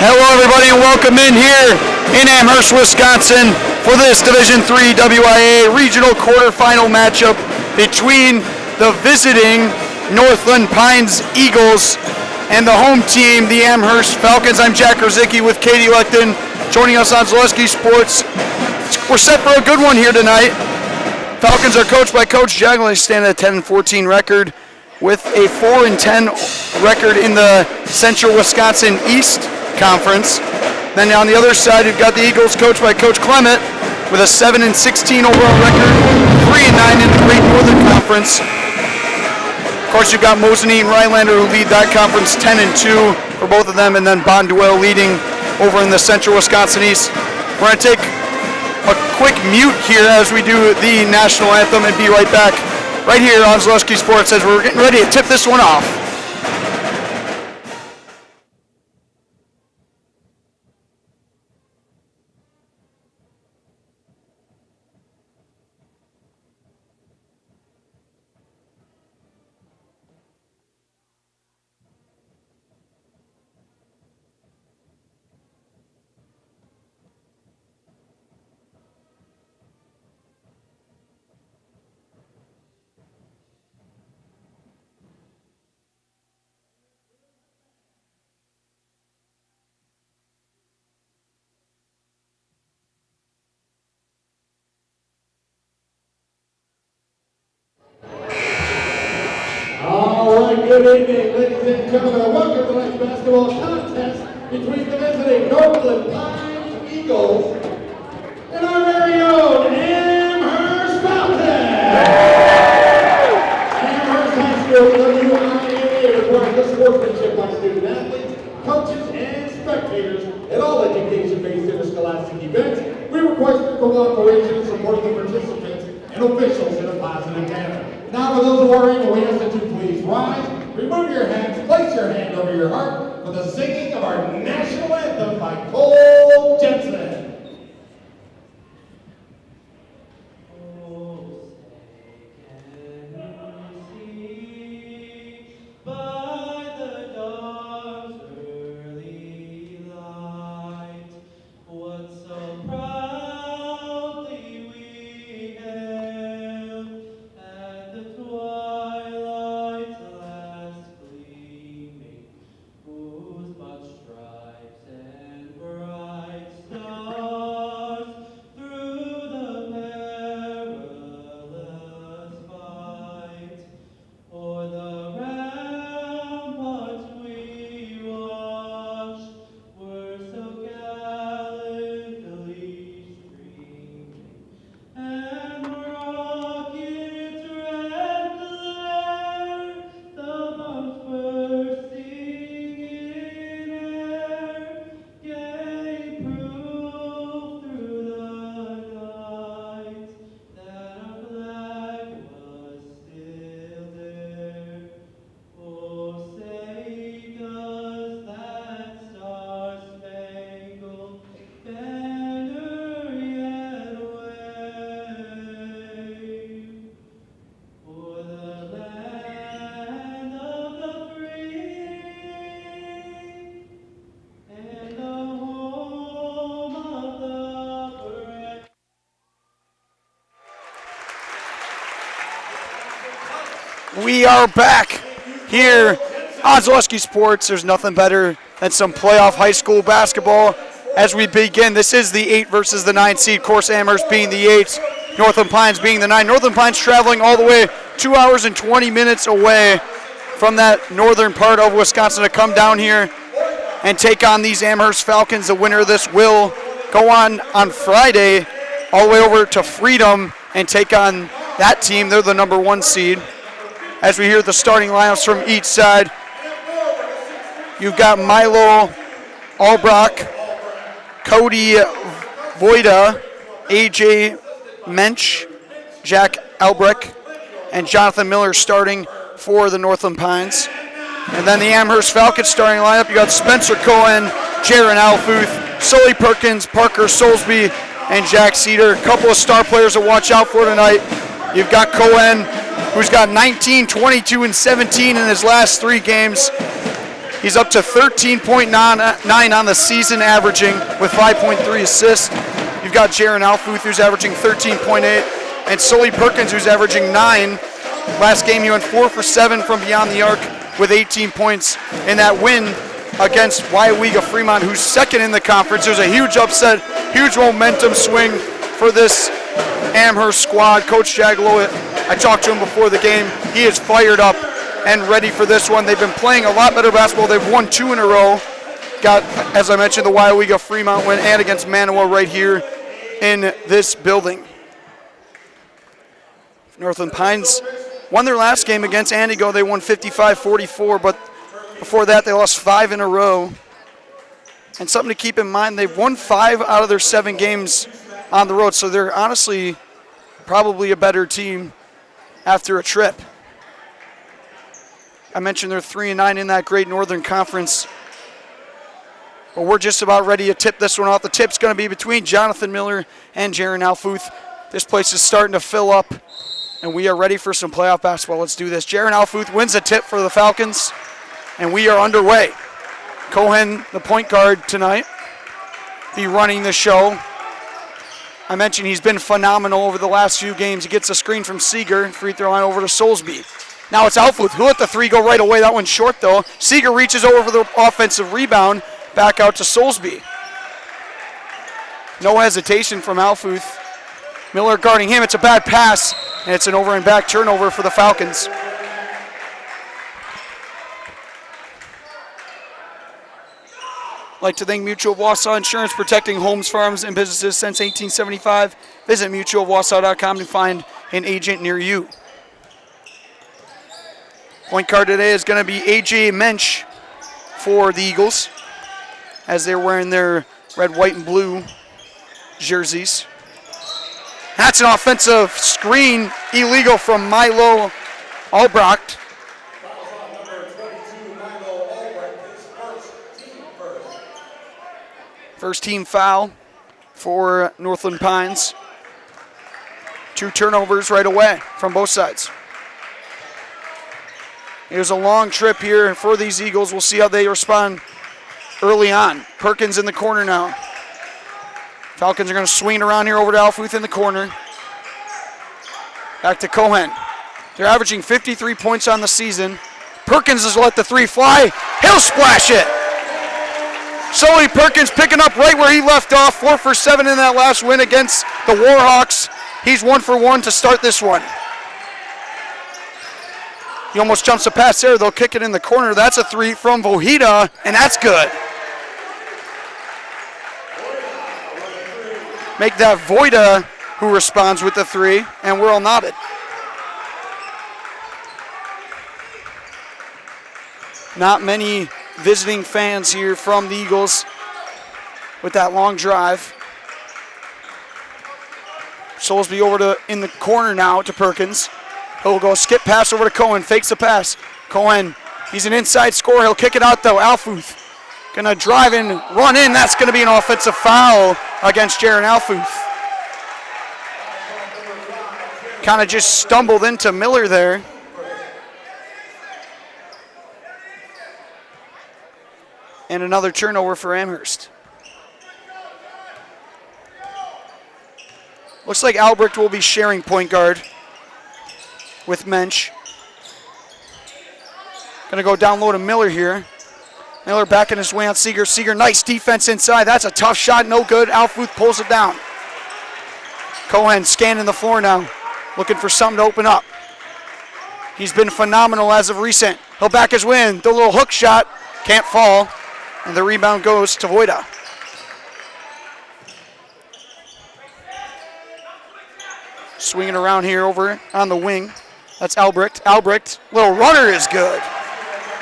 Hello everybody and welcome in here in Amherst, Wisconsin for this Division III WIAA regional quarterfinal matchup between the visiting Northland Pines Eagles and the home team, the Amherst Falcons. I'm Jack Rosicki with Katie Lecton, joining us on Zaleski Sports. We're set for a good one here tonight. Falcons are coached by Coach Jagel. They stand at a 10-14 record with a 4-10 record in the Central Wisconsin East Conference. Then on the other side, you've got the Eagles coached by Coach Clement with a 7-16 overall record, 3-9 in the Great Northern Conference. Of course, you've got Mosinee and Rhinelander who lead that conference 10-2 for both of them, and then Bonduelle leading over in the Central Wisconsin East. We're going to take a quick mute here as we do the national anthem and be right back right here on Zaleski Sports as we're getting ready to tip this one off. Good evening, ladies and gentlemen. Welcome to tonight's basketball contest between the visiting Northland Pines Eagles and our very own Amherst Falcons. Amherst High School WIAA requires the sportsmanship by student athletes, coaches, and spectators at all education-based interscholastic events. We request your cooperation in supporting the participants and officials in a positive manner. Now, for those who are able, we ask that you please rise, remove your hands, place your hand over your heart for the singing of our national anthem by Cole Jensen. We are back here on Zaleski Sports. There's nothing better than some playoff high school basketball as we begin. This is the 8 versus the 9 seed. Of course, Amherst being the 8, Northland Pines being the 9. Northland Pines traveling all the way 2 hours and 20 minutes away from that northern part of Wisconsin to come down here and take on these Amherst Falcons. The winner of this will go on Friday all the way over to Freedom and take on that team. They're the number 1 seed. As we hear the starting lineups from each side, you've got Milo Albrock, Cody Voida, AJ Mensch, Jack Albrecht, and Jonathan Miller starting for the Northland Pines. And then the Amherst Falcons starting lineup, you got Spencer Cohen, Jaron Alfuth, Sully Perkins, Parker Soulsby, and Jack Cedar. A couple of star players to watch out for tonight. You've got Cohen, who's got 19, 22, and 17 in his last 3 games. He's up to 13.9 on the season, averaging with 5.3 assists. You've got Jaron Alfuth, who's averaging 13.8, and Sully Perkins, who's averaging 9. Last game, he went 4 for 7 from beyond the arc with 18 points in that win against WIAA Fremont, who's second in the conference. There's a huge upset, huge momentum swing for this Amherst squad. Coach Jagalo, I talked to him before the game. He is fired up and ready for this one. They've been playing a lot better basketball. They've won 2 in a row. Got, as I mentioned, the WIAA Fremont win and against Manawa right here in this building. Northland Pines won their last game against Antigo. They won 55-44, but before that they lost 5 in a row. And something to keep in mind, they've won 5 out of their 7 games on the road, so they're honestly probably a better team after a trip. I mentioned they're 3-9 in that Great Northern Conference. But we're just about ready to tip this one off. The tip's going to be between Jonathan Miller and Jaron Alfuth. This place is starting to fill up, and we are ready for some playoff basketball. Let's do this. Jaron Alfuth wins the tip for the Falcons, and we are underway. Cohen, the point guard tonight, be running the show. I mentioned he's been phenomenal over the last few games. He gets a screen from Seeger, free throw line over to Soulsby. Now it's Alfuth, who let the 3 go right away. That one's short, though. Seeger reaches over for the offensive rebound, back out to Soulsby. No hesitation from Alfuth. Miller guarding him. It's a bad pass, and it's an over and back turnover for the Falcons. I'd like to thank Mutual of Wausau Insurance, protecting homes, farms, and businesses since 1875. Visit mutualofwausau.com to find an agent near you. Point guard today is going to be A.J. Mensch for the Eagles, as they're wearing their red, white, and blue jerseys. That's an offensive screen, illegal from Milo Albrecht. First team foul for Northland Pines. 2 turnovers right away from both sides. It was a long trip here for these Eagles. We'll see how they respond early on. Perkins in the corner now. Falcons are going to swing around here over to Alfuth in the corner. Back to Cohen. They're averaging 53 points on the season. Perkins has let the 3 fly. He'll splash it. Sully Perkins picking up right where he left off. 4 for 7 in that last win against the Warhawks. He's 1 for 1 to start this one. He almost jumps a pass there. They'll kick it in the corner. That's a 3 from Vojita, and that's good. Make that Vojita who responds with the 3, and we're all nodded. Not many visiting fans here from the Eagles with that long drive. Soulsby over to in the corner now to Perkins. He'll go skip pass over to Cohen, fakes the pass. Cohen, he's an inside scorer. He'll kick it out though. Alfuth gonna drive in, run in. That's gonna be an offensive foul against Jaron Alfuth. Kind of just stumbled into Miller there. And another turnover for Amherst. Looks like Albrecht will be sharing point guard with Mensch. Gonna go down low to Miller here. Miller backing his way on Seeger. Seeger, nice defense inside. That's a tough shot, no good. Alfuth pulls it down. Cohen scanning the floor now, looking for something to open up. He's been phenomenal as of recent. He'll back his way in. The little hook shot, can't fall. And the rebound goes to Vojita. Swinging around here over on the wing. That's Albrecht. Albrecht, little runner is good.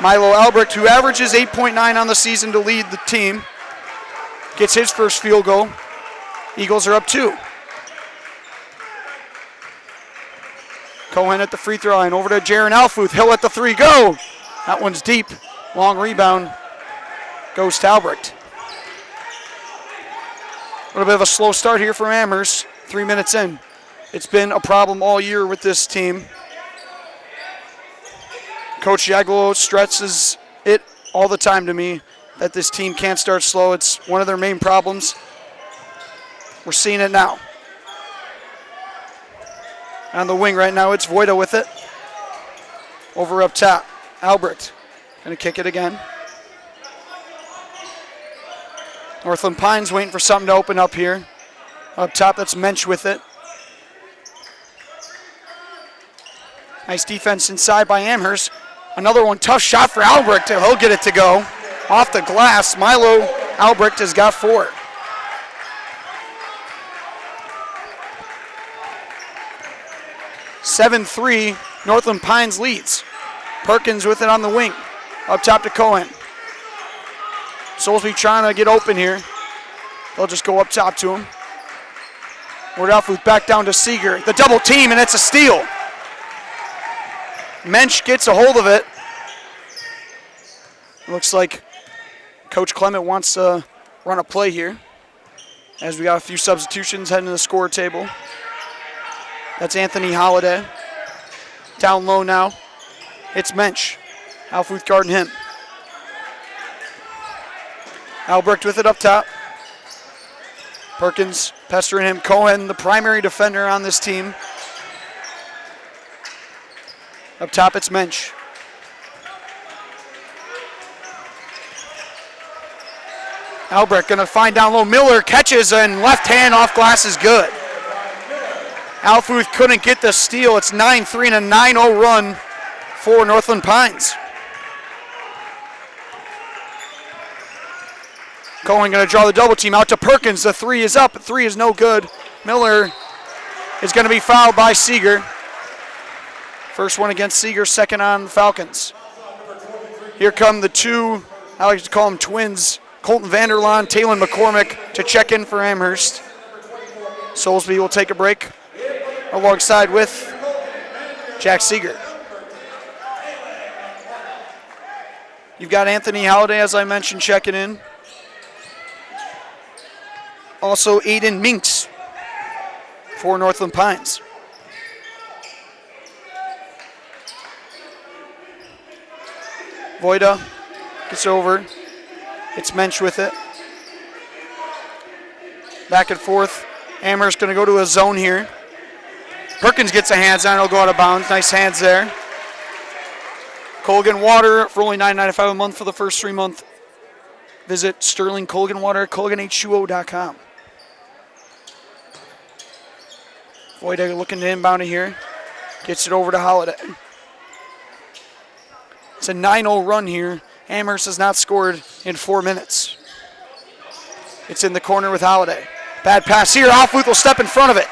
Milo Albrecht, who averages 8.9 on the season to lead the team, gets his first field goal. Eagles are up 2. Cohen at the free throw line, over to Jaron Alfuth. He'll let the 3 go. That one's deep. Long rebound goes to Albrecht. A little bit of a slow start here from Amherst, 3 minutes in. It's been a problem all year with this team. Coach Jaglo stresses it all the time to me that this team can't start slow. It's one of their main problems. We're seeing it now. On the wing right now, it's Voida with it. Over up top, Albrecht going to kick it again. Northland Pines waiting for something to open up here. Up top, that's Mensch with it. Nice defense inside by Amherst. Another one, tough shot for Albrecht. He'll get it to go. Off the glass, Milo Albrecht has got 4. (7-3), Northland Pines leads. Perkins with it on the wing. Up top to Cohen. Soulsby trying to get open here. They'll just go up top to him. Wardalfuth back down to Seeger. The double team, and it's a steal. Mensch gets a hold of it. Looks like Coach Clement wants to run a play here, as we got a few substitutions heading to the score table. That's Anthony Holliday. Down low now. It's Mensch. Alfuth guarding him. Albrecht with it up top. Perkins pestering him. Cohen, the primary defender on this team. Up top, it's Mensch. Albrecht going to find down low. Miller catches, and left hand off glass is good. Alfuth couldn't get the steal. It's 9-3 and a 9-0 run for Northland Pines. Cohen going to draw the double team out to Perkins. The 3 is up. 3 is no good. Miller is going to be fouled by Seeger. First one against Seeger, second on the Falcons. Here come the 2, I like to call them twins, Colton Vanderlaan, Talon McCormick to check in for Amherst. Soulsby will take a break alongside with Jack Seeger. You've got Anthony Halliday, as I mentioned, checking in. Also Aiden Minks for Northland Pines. Voida gets over. It's Mensch with it. Back and forth. Amherst going to go to a zone here. Perkins gets a hands on. He'll go out of bounds. Nice hands there. Colgan Water for only $9.95 a month for the first 3 months. Visit Sterling Colgan Water at ColganH2O.com. Voida looking to inbound it here. Gets it over to Holiday. It's a 9-0 run here. Amherst has not scored in 4 minutes. It's in the corner with Holiday. Bad pass here. Alfuth will step in front of it.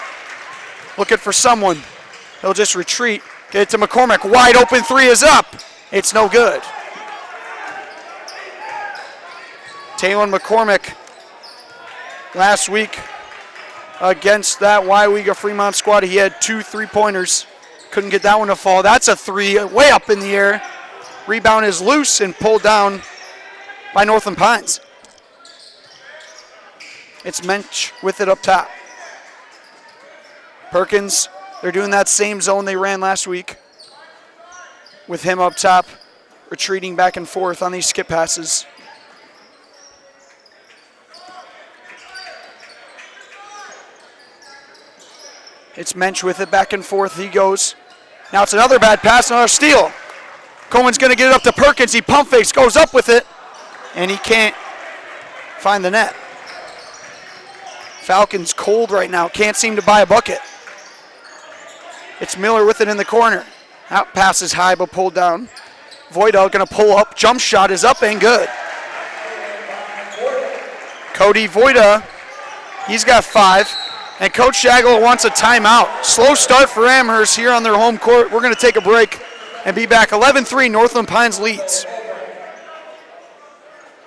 Looking for someone. He'll just retreat. Get it to McCormick. Wide open 3 is up. It's no good. Talon McCormick last week against that WIAA Fremont squad, he had 2 3-pointers. Couldn't get that one to fall. That's a 3 way up in the air. Rebound is loose and pulled down by Northland Pines. It's Mensch with it up top. Perkins, they're doing that same zone they ran last week with him up top, retreating back and forth on these skip passes. It's Mensch with it back and forth. He goes. Now it's another bad pass, another steal. Cohen's going to get it up to Perkins. He pump fakes, goes up with it, and he can't find the net. Falcons cold right now. Can't seem to buy a bucket. It's Miller with it in the corner. Out pass is high but pulled down. Voida going to pull up. Jump shot is up and good. Cody Voida, he's got 5. And Coach Shagel wants a timeout. Slow start for Amherst here on their home court. We're going to take a break and be back. 11-3, Northland Pines leads.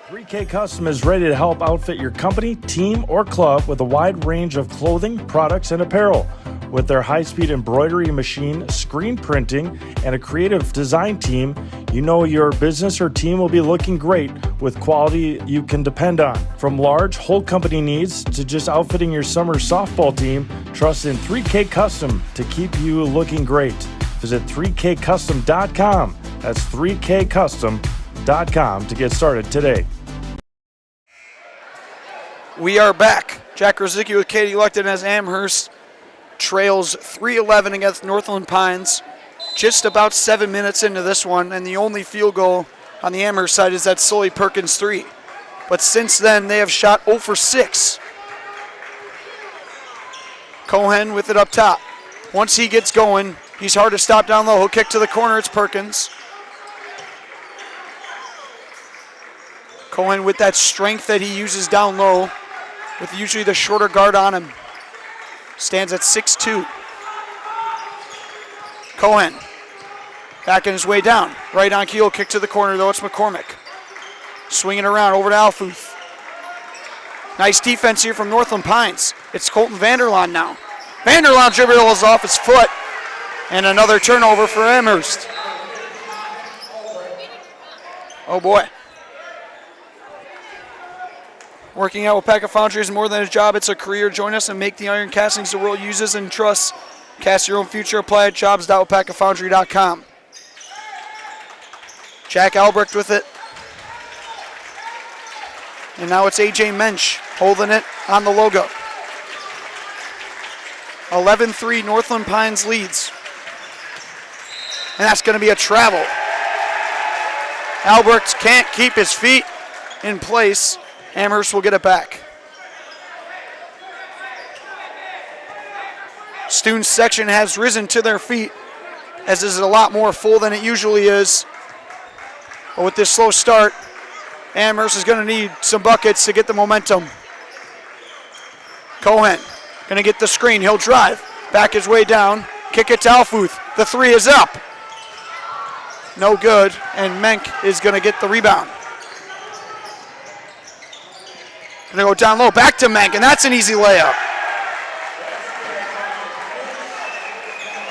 3K Custom is ready to help outfit your company, team, or club with a wide range of clothing, products, and apparel. With their high-speed embroidery machine, screen printing, and a creative design team, you know your business or team will be looking great with quality you can depend on. From large, whole company needs to just outfitting your summer softball team, trust in 3K Custom to keep you looking great. Visit 3kcustom.com. That's 3kcustom.com. amherstschuggles.com to get started today. We are back. Jack Rosicki with Katie Luckton as Amherst trails 3-11 against Northland Pines. Just about 7 minutes into this one, and the only field goal on the Amherst side is that Sully Perkins 3. But since then, they have shot 0 for 6. Cohen with it up top. Once he gets going, he's hard to stop down low. He'll kick to the corner. It's Perkins. Cohen with that strength that he uses down low, with usually the shorter guard on him. Stands at 6'2". Cohen backing his way down. Right on keel, kick to the corner though. It's McCormick. Swinging around over to Alfuth. Nice defense here from Northland Pines. It's Colton Vanderlaan now. Vanderlaan dribbles off his foot. And another turnover for Amherst. Oh boy. Working out with Packer Foundry is more than a job, it's a career. Join us and make the iron castings the world uses and trusts. Cast your own future. Apply at jobs.wapakafoundry.com. Jack Albrecht with it. And now it's A.J. Mensch holding it on the logo. 11-3 Northland Pines leads. And that's going to be a travel. Albrecht can't keep his feet in place. Amherst will get it back. Student section has risen to their feet, as this is a lot more full than it usually is. But with this slow start, Amherst is going to need some buckets to get the momentum. Cohen going to get the screen. He'll drive, back his way down, kick it to Alfuth. The three is up. No good, and Menk is going to get the rebound. Going to go down low, back to Menk, and that's an easy layup.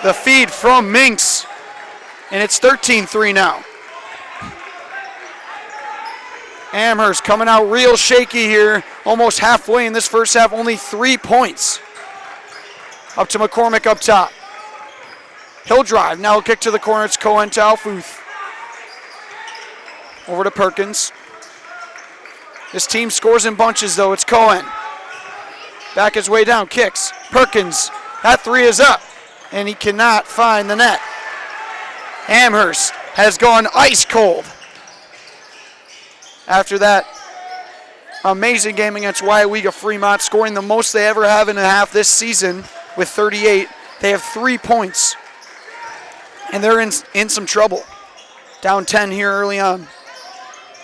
The feed from Minks, and it's 13-3 now. Amherst coming out real shaky here, almost halfway in this first half, only 3 points. Up to McCormick up top. He'll drive, now he'll kick to the corner, it's Cohen to Alfuth. Over to Perkins. This team scores in bunches though, it's Cohen. Back his way down, kicks. Perkins, that three is up, and he cannot find the net. Amherst has gone ice cold. After that amazing game against WIAA Fremont, scoring the most they ever have in a half this season with 38. They have 3 points, and they're in some trouble. Down 10 here early on.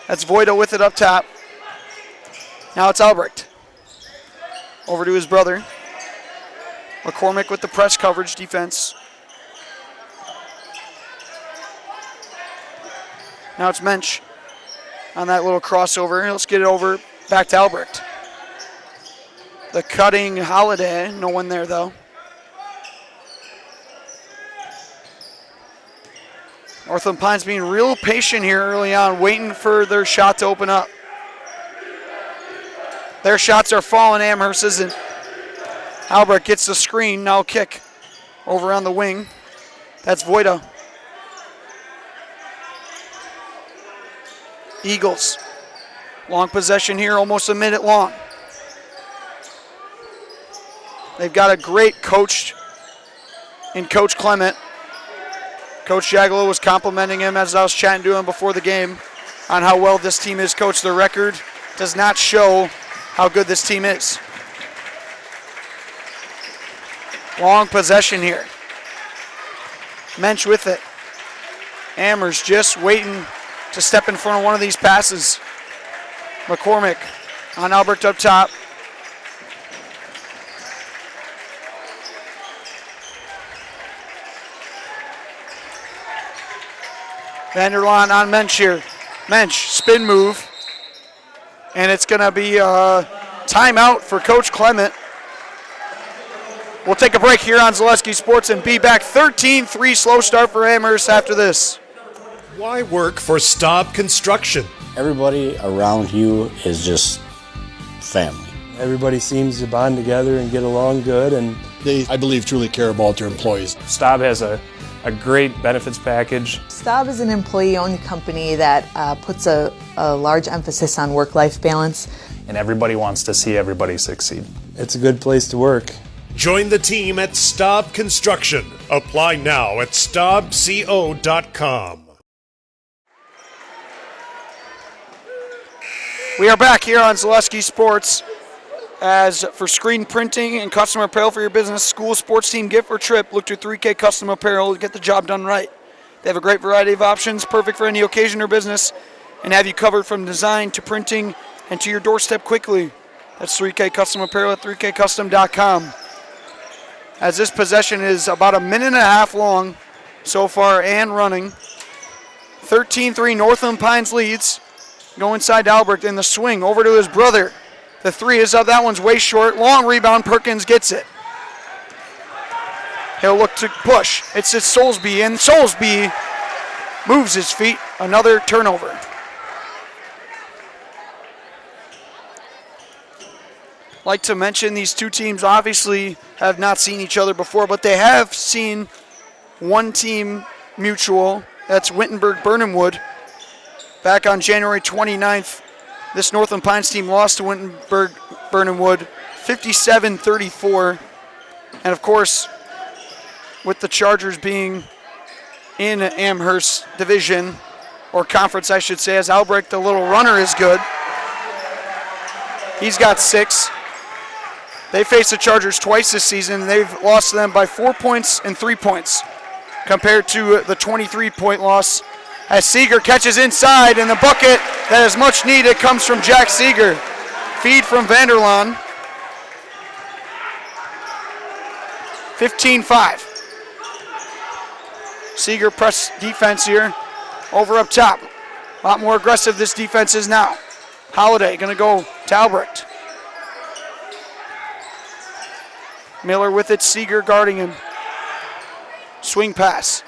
That's Voida with it up top. Now it's Albrecht. Over to his brother. McCormick with the press coverage defense. Now it's Mensch on that little crossover. Let's get it over back to Albrecht. The cutting Holiday, no one there though. Northland Pines being real patient here early on, waiting for their shot to open up. Their shots are falling, Amherst isn't. Albrecht gets the screen, now kick over on the wing. That's Voida. Eagles. Long possession here, almost a minute long. They've got a great coach in Coach Clement. Coach Jagalo was complimenting him as I was chatting to him before the game on how well this team is coached. Their record does not show how good this team is. Long possession here. Mensch with it. Amherst just waiting to step in front of one of these passes. McCormick on Albrecht up top. Vanderlaan on Mensch here. Mensch, spin move. And it's going to be a timeout for Coach Clement. We'll take a break here on Zaleski Sports and be back. 13-3 slow start for Amherst after this. Why work for Staub Construction? Everybody around you is just family. Everybody seems to bond together and get along good. And they, I believe, truly care about their employees. Staub has a a great benefits package. Staub is an employee-owned company that puts a large emphasis on work-life balance. And everybody wants to see everybody succeed. It's a good place to work. Join the team at Staub Construction. Apply now at staubco.com. We are back here on Zaleski Sports. As for screen printing and custom apparel for your business, school, sports team, gift, or trip, look to 3K Custom Apparel to get the job done right. They have a great variety of options, perfect for any occasion or business, and have you covered from design to printing and to your doorstep quickly. That's 3K Custom Apparel at 3kcustom.com. As this possession is about a minute and a half long so far and running. 13-3 Northland Pines leads. Go inside to Albrecht in the swing over to his brother. The three is up. That one's way short. Long rebound. Perkins gets it. He'll look to push. It's Soulsby, and Soulsby moves his feet. Another turnover. Like to mention, these two teams obviously have not seen each other before, but they have seen one team mutual. That's Wittenberg-Burnhamwood. Back on January 29th, this Northland Pines team lost to Wittenberg-Burnhamwood 57-34. And of course, with the Chargers being in Amherst division, or conference I should say, as Albrecht, the little runner, is good. He's got 6. They faced the Chargers twice this season, and they've lost to them by 4 points and 3 points compared to the 23-point loss. As Seeger catches inside, and the bucket that is much needed comes from Jack Seeger. Feed from Vanderlaan. 15-5. Seeger press defense here. Over up top. A lot more aggressive this defense is now. Holiday going to go to Albrecht. Miller with it, Seeger guarding him. Swing pass.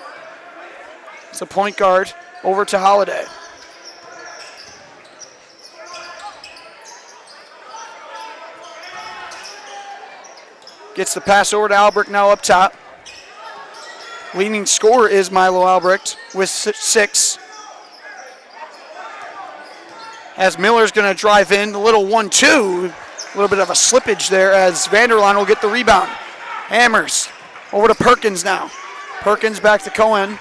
It's a point guard over to Holiday. Gets the pass over to Albrecht now up top. Leading scorer is Milo Albrecht with 6. As Miller's going to drive in, a little 1-2. A little bit of a slippage there as Vanderlaan will get the rebound. Amherst over to Perkins now. Perkins back to Cohen.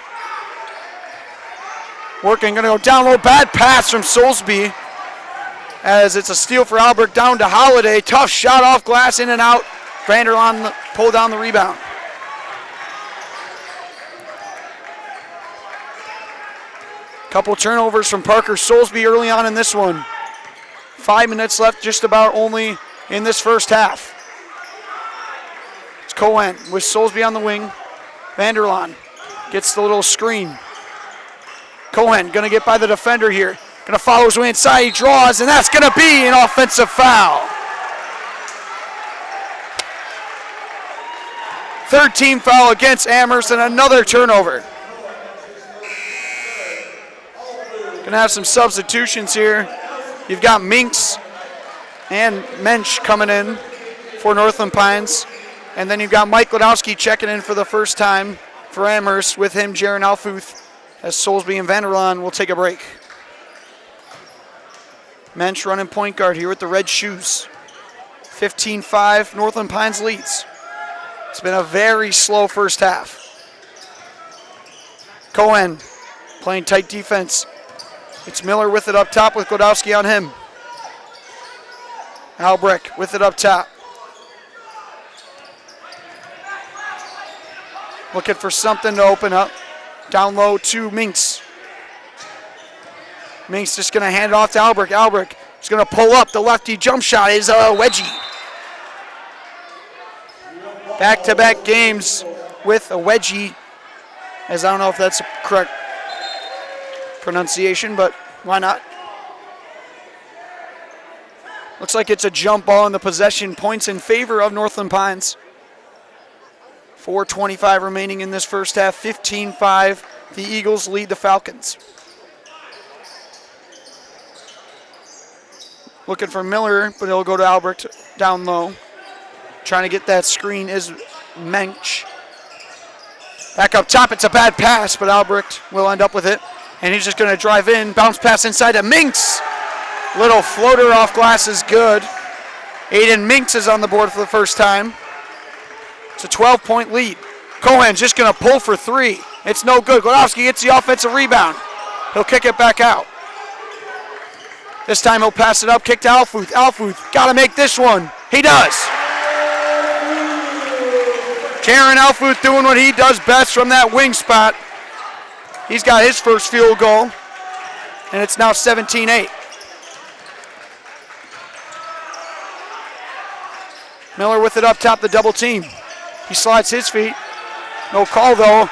Working, going to go down low. Bad pass from Soulsby as it's a steal for Albrecht down to Holiday. Tough shot off glass, in and out. Vanderlaan pulled down the rebound. Couple turnovers from Parker Soulsby early on in this one. 5 minutes left just about only in this first half. It's Cohen with Soulsby on the wing. Vanderlaan gets the little screen. Cohen going to get by the defender here. Going to follow his way inside. He draws, and that's going to be an offensive foul. Third team foul against Amherst, and another turnover. Going to have some substitutions here. You've got Minks and Mensch coming in for Northland Pines. And then you've got Mike Ladowski checking in for the first time for Amherst. With him, Jaron Alfuth, as Soulsby and Vanderlaan will take a break. Mensch running point guard here with the red shoes. 15-5, Northland Pines leads. It's been a very slow first half. Cohen playing tight defense. It's Miller with it up top with Glodowski on him. Albrecht with it up top. Looking for something to open up. Down low to Minks. Minks just going to hand it off to Albrecht. Albrecht is going to pull up. The lefty jump shot is a wedgie. Back-to-back games with a wedgie, as I don't know if that's a correct pronunciation, but why not? Looks like it's a jump ball in the possession. Points in favor of Northland Pines. 4:25 remaining in this first half. 15-5. The Eagles lead the Falcons. Looking for Miller, but he'll go to Albrecht down low. Trying to get that screen is Mensch. Back up top, it's a bad pass, but Albrecht will end up with it. And he's just going to drive in, bounce pass inside to Minks. Little floater off glass is good. Aiden Minks is on the board for the first time. It's a 12-point lead. Cohen's just going to pull for three. It's no good. Godowski gets the offensive rebound. He'll kick it back out. This time he'll pass it up, kick to Alfuth. Alfuth, got to make this one. He does. Karen Alfuth doing what he does best from that wing spot. He's got his first field goal, and it's now 17-8. Miller with it up top, the double team. He slides his feet. No call, though.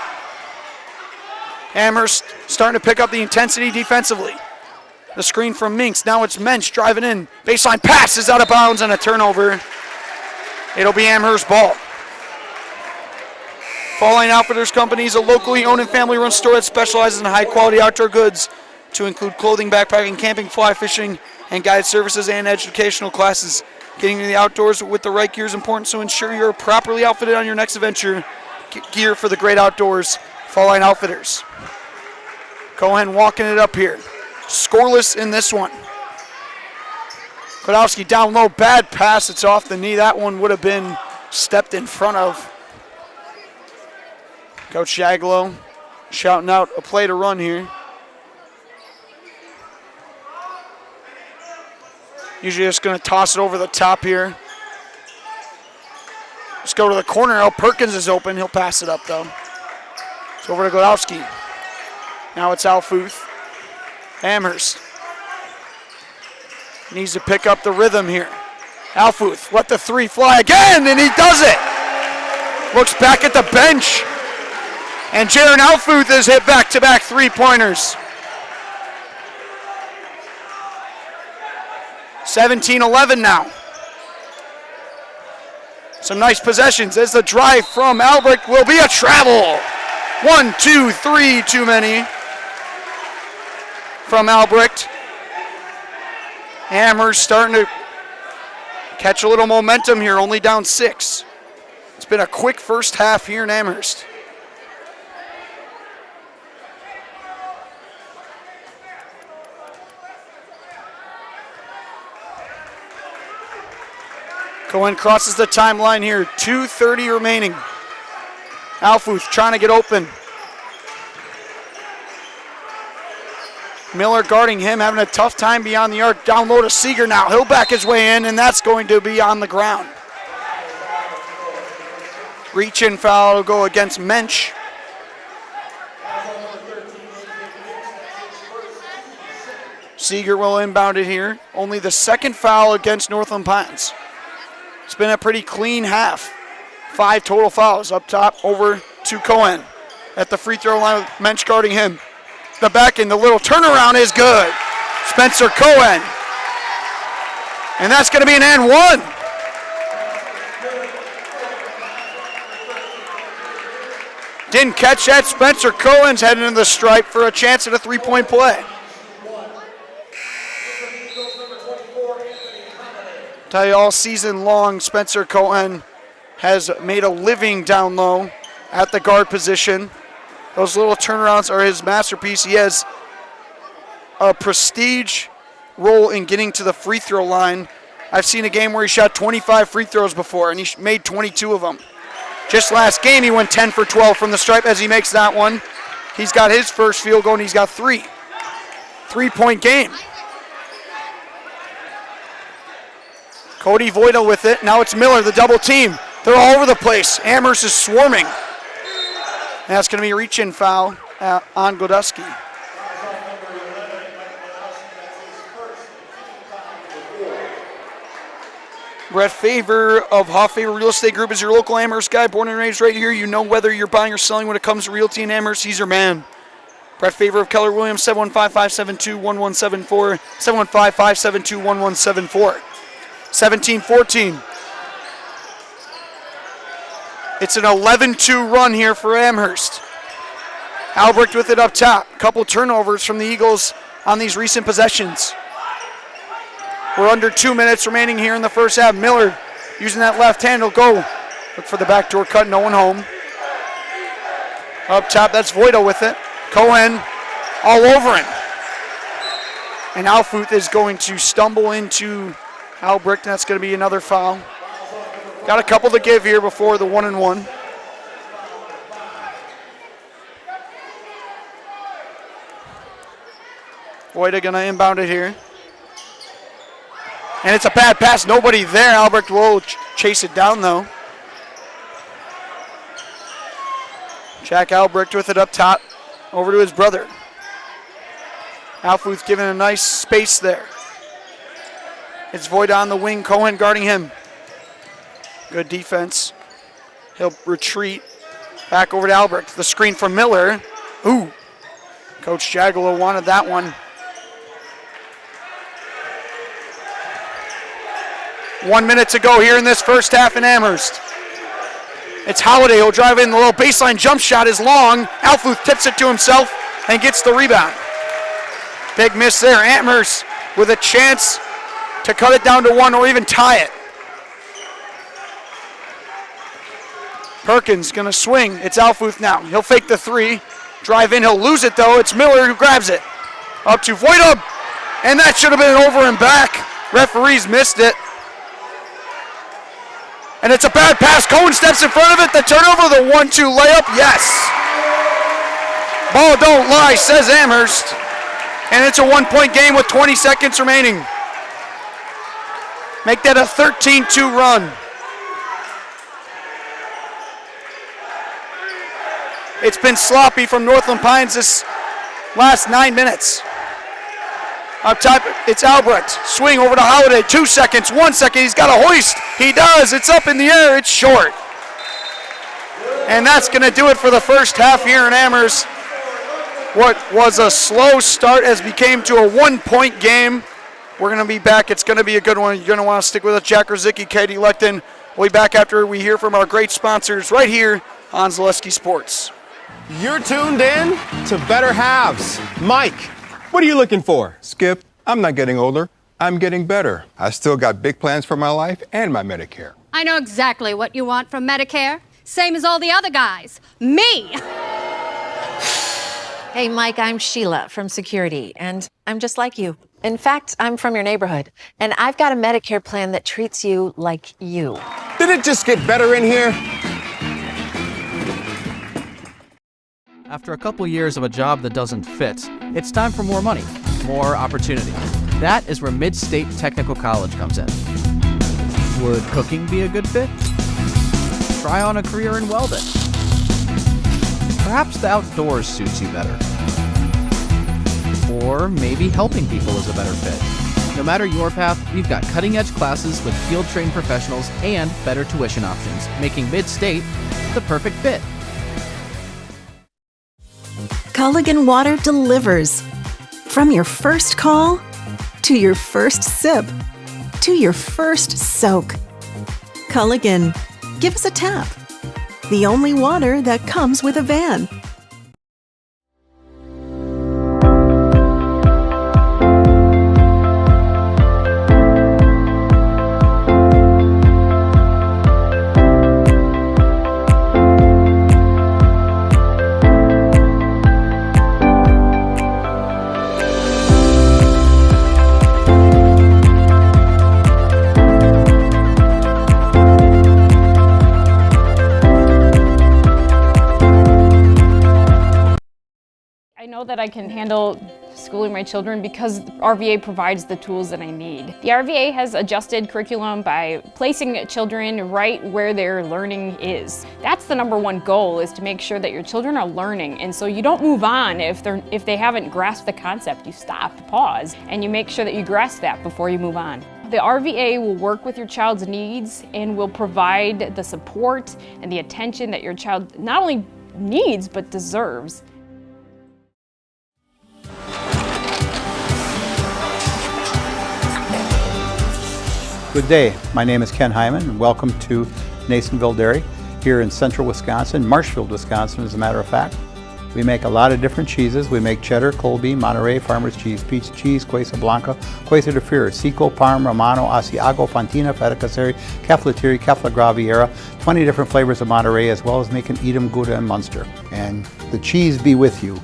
Amherst starting to pick up the intensity defensively. The screen from Minks. Now it's Mensch driving in. Baseline pass is out of bounds and a turnover. It'll be Amherst ball. Fall Line Outfitters Company is a locally owned and family-run store that specializes in high-quality outdoor goods to include clothing, backpacking, camping, fly fishing, and guide services and educational classes. Getting to the outdoors with the right gear is important, so ensure you're properly outfitted on your next adventure. Get gear for the great outdoors. Fall Line Outfitters. Cohen walking it up here. Scoreless in this one. Kodowski down low, bad pass. It's off the knee. That one would have been stepped in front of. Coach Shaglow shouting out a play to run here. Usually just going to toss it over the top here. Let's go to the corner. El Perkins is open. He'll pass it up, though. It's over to Godowski. Now it's Alfuth. Amherst needs to pick up the rhythm here. Alfuth, let the three fly again, and he does it. Looks back at the bench. And Jaron Alfuth has hit back-to-back three-pointers. 17-11 now. Some nice possessions as the drive from Albrecht will be a travel. 1, 2, 3 too many from Albrecht. Amherst starting to catch a little momentum here, only down 6. It's been a quick first half here in Amherst. Cohen crosses the timeline here. 2:30 remaining. Alfuth trying to get open. Miller guarding him, having a tough time beyond the arc. Down low to Seeger now. He'll back his way in, and that's going to be on the ground. Reach-in foul will go against Mensch. Seeger will inbound it here. Only the second foul against Northland Pines. It's been a pretty clean half. 5 total fouls up top over to Cohen at the free throw line with Mensch guarding him. The back end, the little turnaround is good. Spencer Cohen. And that's going to be an and one. Didn't catch that. Spencer Cohen's heading into the stripe for a chance at a three-point play. Tell you all season long, Spencer Cohen has made a living down low at the guard position. Those little turnarounds are his masterpiece. He has a prestige role in getting to the free throw line. I've seen a game where he shot 25 free throws before, and he made 22 of them. Just last game, he went 10 for 12 from the stripe as he makes that one. He's got his first field goal, and he's got 3. 3-point game. Cody Voida with it. Now it's Miller, the double team. They're all over the place. Amherst is swarming. And that's going to be a reach-in foul on Godowski. Brett Favor of Hoff Favor Real Estate Group is your local Amherst guy, born and raised right here. You know whether you're buying or selling when it comes to realty in Amherst, he's your man. Brett Favor of Keller Williams, 715-572-1174, 715-572-1174. 17-14. It's an 11-2 run here for Amherst. Albrecht with it up top. Couple turnovers from the Eagles on these recent possessions. We're under 2 minutes remaining here in the first half. Miller using that left hand will go. Look for the backdoor cut, no one home. Up top, that's Voida with it. Cohen all over him. And Alfuth is going to stumble into Albrecht. That's going to be another foul. Got a couple to give here before the 1-and-1. Voida going to inbound it here. And it's a bad pass. Nobody there. Albrecht will chase it down, though. Jack Albrecht with it up top. Over to his brother. Alfuth giving a nice space there. It's Voida on the wing. Cohen guarding him. Good defense. He'll retreat. Back over to Albrecht. The screen from Miller. Ooh. Coach Jagalo wanted that one. 1 minute to go here in this first half in Amherst. It's Holiday. He'll drive in. The little baseline jump shot is long. Alfuth tips it to himself and gets the rebound. Big miss there. Amherst with a chance to cut it down to 1 or even tie it. Perkins going to swing. It's Alfuth now. He'll fake the 3. Drive in. He'll lose it, though. It's Miller who grabs it. Up to Voida. And that should have been an over and back. Referees missed it. And it's a bad pass. Cohen steps in front of it. The turnover, the 1-2 layup. Yes. Ball don't lie, says Amherst. And it's a 1-point game with 20 seconds remaining. Make that a 13-2 run. It's been sloppy from Northland Pines this last 9 minutes. Up top, it's Albrecht. Swing over to Holiday. 2 seconds, 1 second. He's got a hoist. He does. It's up in the air. It's short. And that's going to do it for the first half here in Amherst. What was a slow start has became to a 1-point game. We're going to be back. It's going to be a good one. You're going to want to stick with us. Jack Rosicki, Katie Lecton. We'll be back after we hear from our great sponsors right here on Zaleski Sports. You're tuned in to Better Halves. Mike, what are you looking for? Skip, I'm not getting older. I'm getting better. I still got big plans for my life and my Medicare. I know exactly what you want from Medicare. Same as all the other guys. Me! Hey, Mike, I'm Sheila from Security, and I'm just like you. In fact, I'm from your neighborhood, and I've got a Medicare plan that treats you like you. Did it just get better in here? After a couple years of a job that doesn't fit, it's time for more money, more opportunity. That is where Mid-State Technical College comes in. Would cooking be a good fit? Try on a career in welding. Perhaps the outdoors suits you better. Or maybe helping people is a better fit. No matter your path, we've got cutting-edge classes with field-trained professionals and better tuition options, making Mid-State the perfect fit. Culligan Water delivers. From your first call, to your first sip, to your first soak. Culligan, give us a tap. The only water that comes with a van. I know that I can handle schooling my children because RVA provides the tools that I need. The RVA has adjusted curriculum by placing children right where their learning is. That's the #1 goal, is to make sure that your children are learning, and so you don't move on if they haven't grasped the concept. You stop, pause, and you make sure that you grasp that before you move on. The RVA will work with your child's needs and will provide the support and the attention that your child not only needs but deserves. Good day, my name is Ken Hyman and welcome to Nasonville Dairy here in central Wisconsin, Marshfield, Wisconsin as a matter of fact. We make a lot of different cheeses. We make cheddar, Colby, Monterey, Farmer's cheese, pizza cheese, Quesa Blanca, Quesa de Fir, Seco, Parm, Romano, Asiago, Fontina, Feta Caseri, Cafetieri, Cafla Graviera, 20 different flavors of Monterey, as well as making Edam, Gouda, and Munster. And the cheese be with you.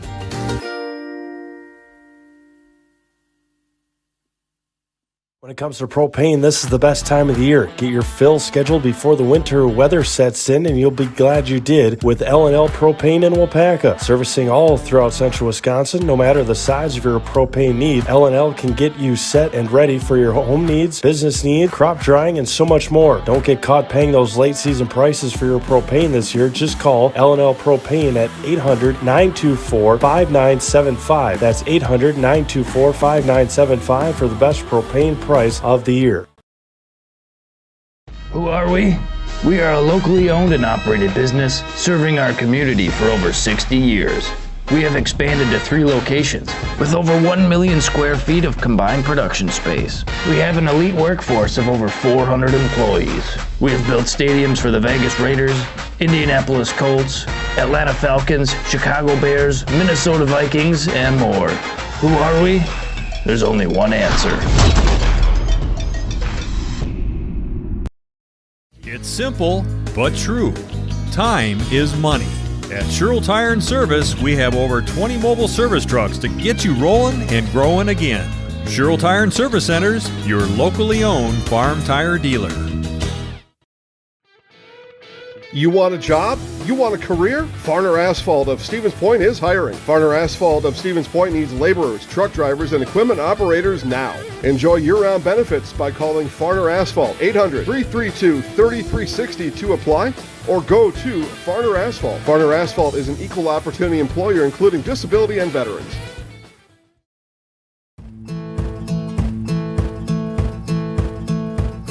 When it comes to propane, this is the best time of the year. Get your fill scheduled before the winter weather sets in, and you'll be glad you did with L&L Propane in Waupaca. Servicing all throughout central Wisconsin, no matter the size of your propane need, L&L can get you set and ready for your home needs, business needs, crop drying, and so much more. Don't get caught paying those late season prices for your propane this year. Just call L&L Propane at 800-924-5975. That's 800-924-5975 for the best propane price of the year. Who are we? We are a locally owned and operated business serving our community for over 60 years. We have expanded to 3 locations with over 1 million square feet of combined production space. We have an elite workforce of over 400 employees. We have built stadiums for the Vegas Raiders, Indianapolis Colts, Atlanta Falcons, Chicago Bears, Minnesota Vikings, and more. Who are we? There's only one answer. It's simple, but true. Time is money. At Sherrill Tire and Service, we have over 20 mobile service trucks to get you rolling and growing again. Sherrill Tire and Service Centers, your locally owned farm tire dealer. You want a job? You want a career? Farner Asphalt of Stevens Point is hiring. Farner Asphalt of Stevens Point needs laborers, truck drivers, and equipment operators now. Enjoy year-round benefits by calling Farner Asphalt 800-332-3360 to apply, or go to Farner Asphalt. Farner Asphalt is an equal opportunity employer including disability and veterans.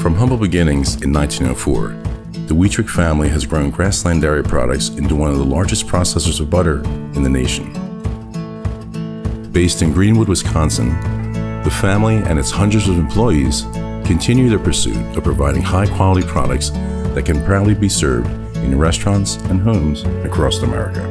From humble beginnings in 1904, the Wheatrick family has grown Grassland Dairy Products into one of the largest processors of butter in the nation. Based in Greenwood, Wisconsin, the family and its hundreds of employees continue their pursuit of providing high-quality products that can proudly be served in restaurants and homes across America.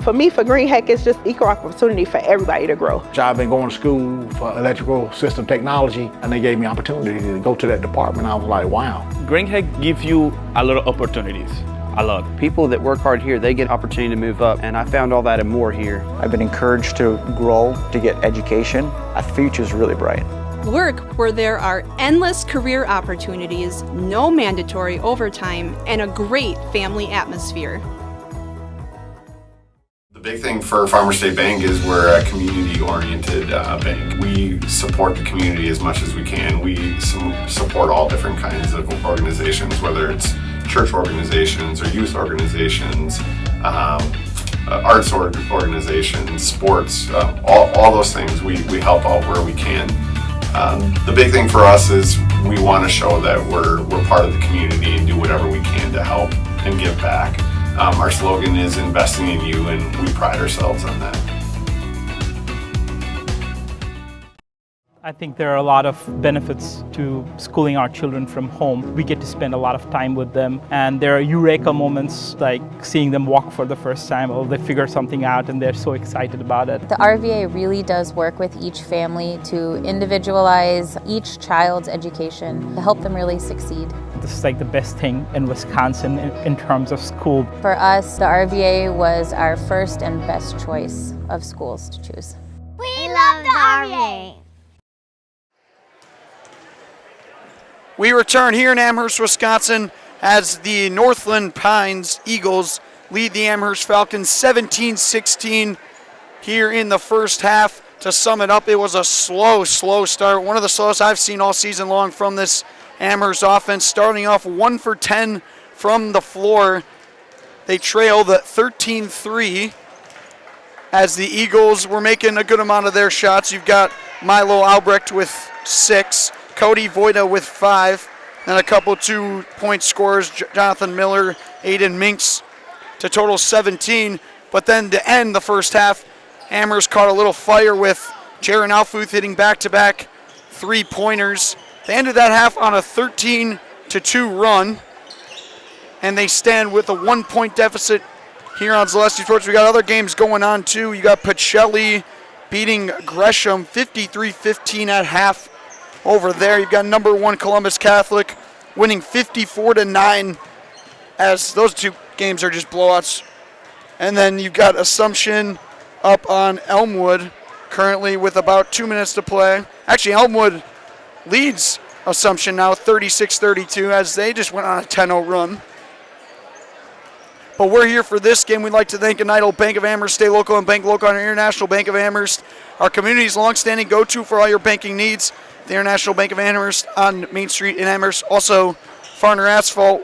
For me, for Green Heck, it's just equal opportunity for everybody to grow. I've been going to school for electrical system technology, and they gave me opportunity to go to that department. I was like, wow. Green Heck gives you a lot of opportunities. A lot. People that work hard here, they get opportunity to move up, and I found all that and more here. I've been encouraged to grow, to get education. Our future's really bright. Work where there are endless career opportunities, no mandatory overtime, and a great family atmosphere. The big thing for Farmers State Bank is we're a community-oriented bank. We support the community as much as we can. We support all different kinds of organizations, whether it's church organizations or youth organizations, arts organizations, sports, all those things. We help out where we can. The big thing for us is we want to show that we're part of the community and do whatever we can to help and give back. Our slogan is investing in you, and we pride ourselves on that. I think there are a lot of benefits to schooling our children from home. We get to spend a lot of time with them, and there are eureka moments like seeing them walk for the first time, or they figure something out and they're so excited about it. The RVA really does work with each family to individualize each child's education to help them really succeed. This is like the best thing in Wisconsin in terms of school. For us, the RVA was our first and best choice of schools to choose. We RVA. We return here in Amherst, Wisconsin, as the Northland Pines Eagles lead the Amherst Falcons 17-16 here in the first half. To sum it up, it was a slow start. One of the slowest I've seen all season long from this Amherst offense. Starting off 1 for 10 from the floor. They trailed 13-3 as the Eagles were making a good amount of their shots. You've got Milo Albrecht with 6, Cody Voida with 5, and a couple 2-point scorers, Jonathan Miller, Aiden Minks, to total 17. But then to end the first half, Amherst caught a little fire with Jaron Alfuth hitting back-to-back 3-pointers. They ended that half on a 13-2 run, and they stand with a 1-point deficit here on Zaleski Sports. We got other games going on too. You got Pacelli beating Gresham 53-15 at half over there. You've got number 1 Columbus Catholic winning 54-9, as those two games are just blowouts. And then you've got Assumption up on Elmwood currently with about 2 minutes to play. Actually, Elmwood leads Assumption now 36-32 as they just went on a 10-0 run. But we're here for this game. We'd like to thank United Bank of Amherst, Stay Local, and Bank Local, and International Bank of Amherst, our community's longstanding go-to for all your banking needs. The International Bank of Amherst on Main Street in Amherst. Also, Farner Asphalt.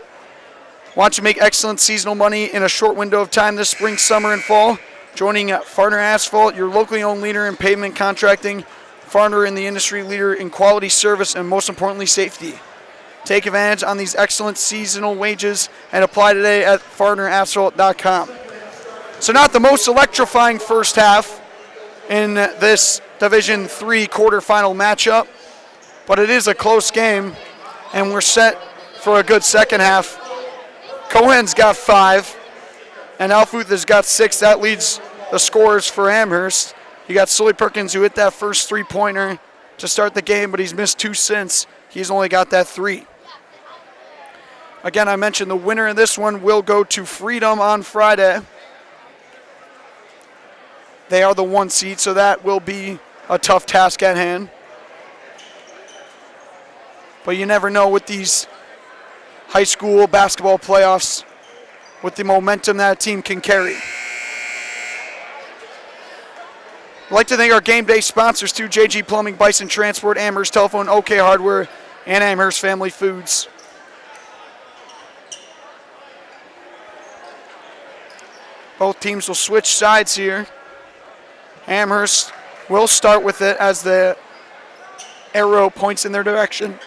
Want to make excellent seasonal money in a short window of time this spring, summer, and fall? Joining Farner Asphalt, your locally owned leader in pavement contracting, Farner in the industry leader in quality service, and most importantly, safety. Take advantage on these excellent seasonal wages and apply today at farnerasphalt.com. So not the most electrifying first half in this Division III quarterfinal matchup, but it is a close game, and we're set for a good second half. Cohen's got 5, and Alfuth has got 6. That leads the scores for Amherst. You got Sully Perkins, who hit that first 3-pointer to start the game, but he's missed 2 since. He's only got that 3. Again, I mentioned the winner of this one will go to Freedom on Friday. They are the 1 seed, so that will be a tough task at hand. But you never know with these high school basketball playoffs, with the momentum that a team can carry. I'd like to thank our game day sponsors too: JG Plumbing, Bison Transport, Amherst Telephone, OK Hardware, and Amherst Family Foods. Both teams will switch sides here. Amherst will start with it as the arrow points in their direction.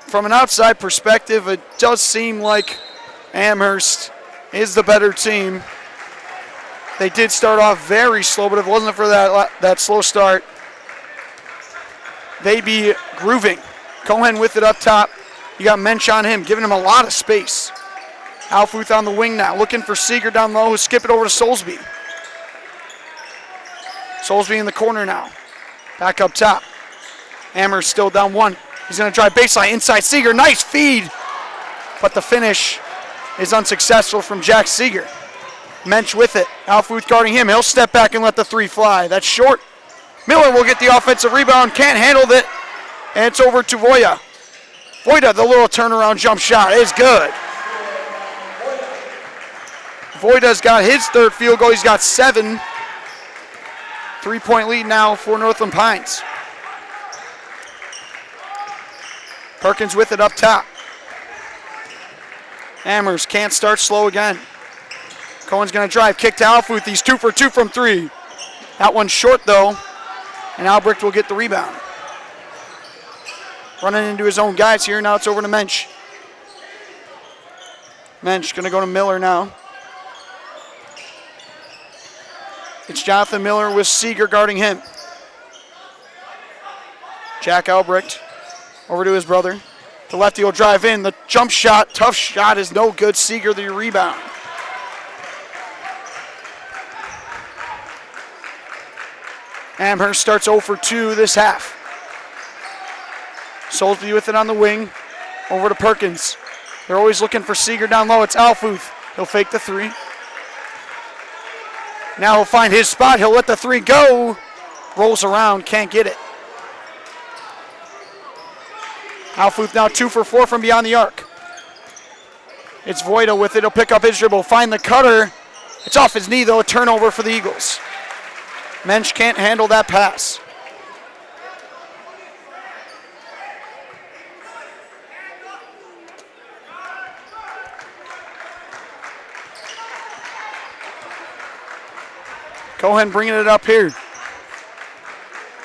From an outside perspective, it does seem like Amherst is the better team. They did start off very slow, but if it wasn't for that slow start, they'd be grooving. Cohen with it up top. You got Mensch on him, giving him a lot of space. Alfuth on the wing now, looking for Seeger down low, who skip it over to Soulsby. Soulsby in the corner now. Back up top. Amherst still down 1. He's going to drive baseline inside Seeger. Nice feed, but the finish is unsuccessful from Jack Seeger. Mensch with it. Alfuth guarding him. He'll step back and let the 3 fly. That's short. Miller will get the offensive rebound. Can't handle it. And it's over to Voida. Voida, the little turnaround jump shot is good. Voida's got his 3rd field goal. He's got 7. 3-point lead now for Northland Pines. Perkins with it up top. Amherst can't start slow again. Cohen's going to drive, kick to Alfuth. He's 2 for 2 from 3. That one's short though, and Albrecht will get the rebound. Running into his own guys here. Now it's over to Mensch. Mensch going to go to Miller now. It's Jonathan Miller with Seeger guarding him. Jack Albrecht over to his brother. The lefty will drive in. The jump shot, tough shot, is no good. Seeger the rebound. Amherst starts 0 for 2 this half. Soulsby with it on the wing. Over to Perkins. They're always looking for Seeger down low. It's Alfuth. He'll fake the 3. Now he'll find his spot. He'll let the three go. Rolls around, can't get it. Alfuth now 2 for 4 from beyond the arc. It's Voida with it. He'll pick up his dribble, find the cutter. It's off his knee, though. A turnover for the Eagles. Mensch can't handle that pass. Cohen bringing it up here.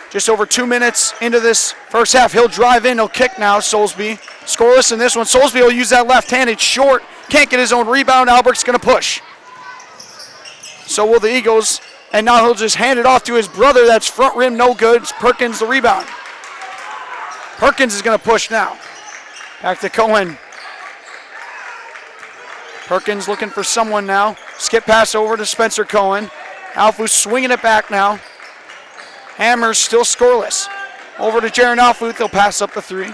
Just over 2 minutes into this first half. He'll drive in. He'll kick now, Soulsby. Scoreless in this one. Soulsby will use that left-handed short. Can't get his own rebound. Albrecht's going to push. So will the Eagles. And now he'll just hand it off to his brother. That's front rim, no good. It's Perkins the rebound. Perkins is going to push now. Back to Cohen. Perkins looking for someone now. Skip pass over to Spencer Cohen. Alfuth swinging it back now. Amherst still scoreless. Over to Jaron Alfuth. He'll pass up the three.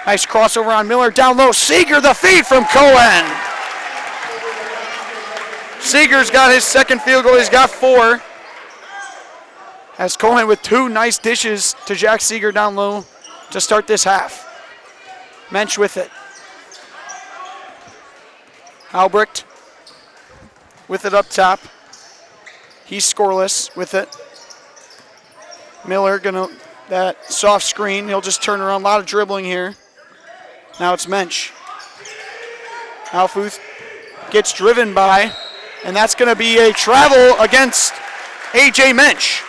Nice crossover on Miller. Down low. Seeger the feed from Cohen. Seeger's got his second field goal. He's got 4. As Cohen with 2 nice dishes to Jack Seeger down low to start this half. Mensch with it. Albrecht with it up top. He's scoreless with it. Miller gonna, that soft screen, he'll just turn around. A lot of dribbling here. Now it's Mensch. Alfuth gets driven by, and that's gonna be a travel against A.J. Mensch.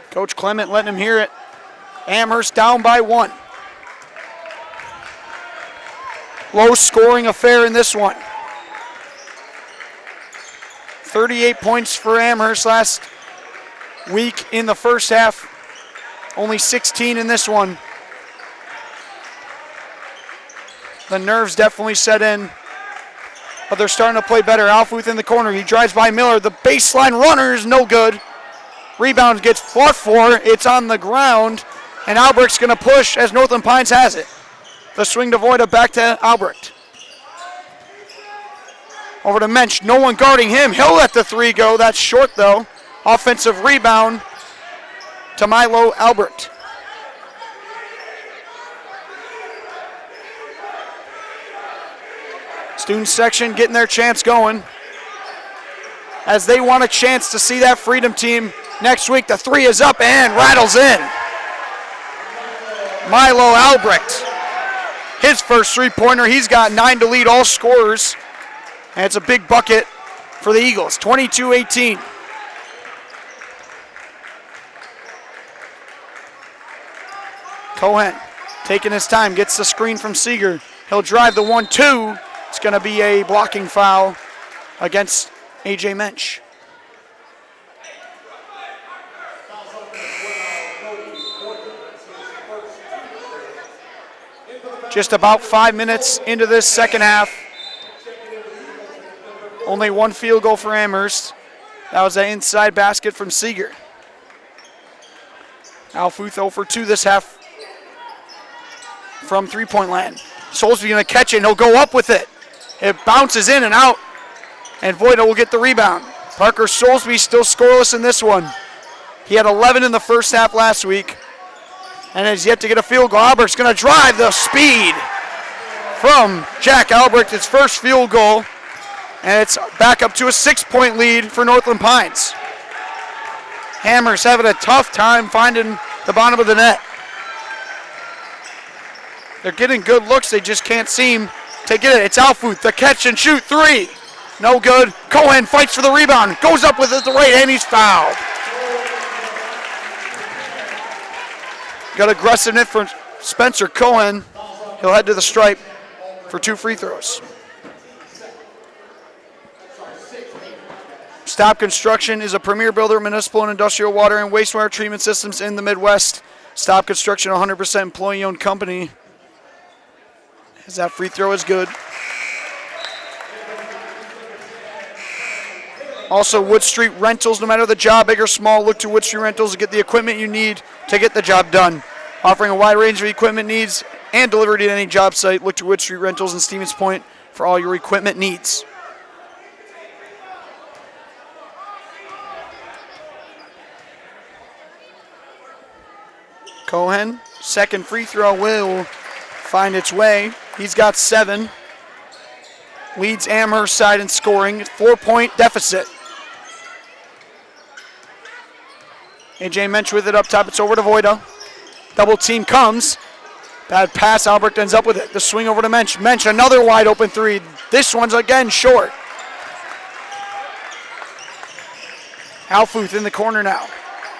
Coach Clement letting him hear it. Amherst down by 1. Low scoring affair in this one. 38 points for Amherst last week in the first half. Only 16 in this one. The nerves definitely set in, but they're starting to play better. Alfuth in the corner. He drives by Miller. The baseline runner is no good. Rebound gets fought for. It's on the ground, and Albrecht's going to push as Northland Pines has it. The swing to Voida, back to Albrecht. Over to Mensch, no one guarding him. He'll let the three go. That's short though. Offensive rebound to Milo Albrecht. Student section getting their chance going as they want a chance to see that Freedom team next week. The three is up and rattles in. Milo Albrecht. His first three-pointer. He's got 9 to lead all scorers. And it's a big bucket for the Eagles, 22-18. Cohen taking his time, gets the screen from Seeger. He'll drive the 1-2. It's going to be a blocking foul against A.J. Mensch. Just about 5 minutes into this second half. Only 1 field goal for Amherst. That was an inside basket from Seeger. Alfuth 0 for 2 this half from three-point land. Soulsby going to catch it, and he'll go up with it. It bounces in and out, and Voida will get the rebound. Parker Soulsby still scoreless in this one. He had 11 in the first half last week and has yet to get a field goal. Albrecht's going to drive the speed from Jack Albrecht, his first field goal. And it's back up to a 6-point lead for Northland Pines. Amherst having a tough time finding the bottom of the net. They're getting good looks, they just can't seem to get it. It's Alfuth, the catch and shoot three. No good. Cohen fights for the rebound, goes up with it at the right hand, he's fouled. Got aggressiveness from Spencer Cohen. He'll head to the stripe for 2 free throws. Stop Construction is a premier builder of municipal and industrial water and wastewater treatment systems in the Midwest. Stop Construction, 100% employee-owned company. As that free throw is good. Also, Wood Street Rentals, no matter the job, big or small, look to Wood Street Rentals to get the equipment you need to get the job done. Offering a wide range of equipment needs and delivered at any job site. Look to Wood Street Rentals in Stevens Point for all your equipment needs. Cohen, second free throw will find its way. He's got 7. Leads Amherst side in scoring. 4-point deficit. AJ Mensch with it up top. It's over to Voida. Double team comes. Bad pass. Albrecht ends up with it. The swing over to Mensch. Mensch, another wide open 3. This one's again short. Alfuth in the corner now.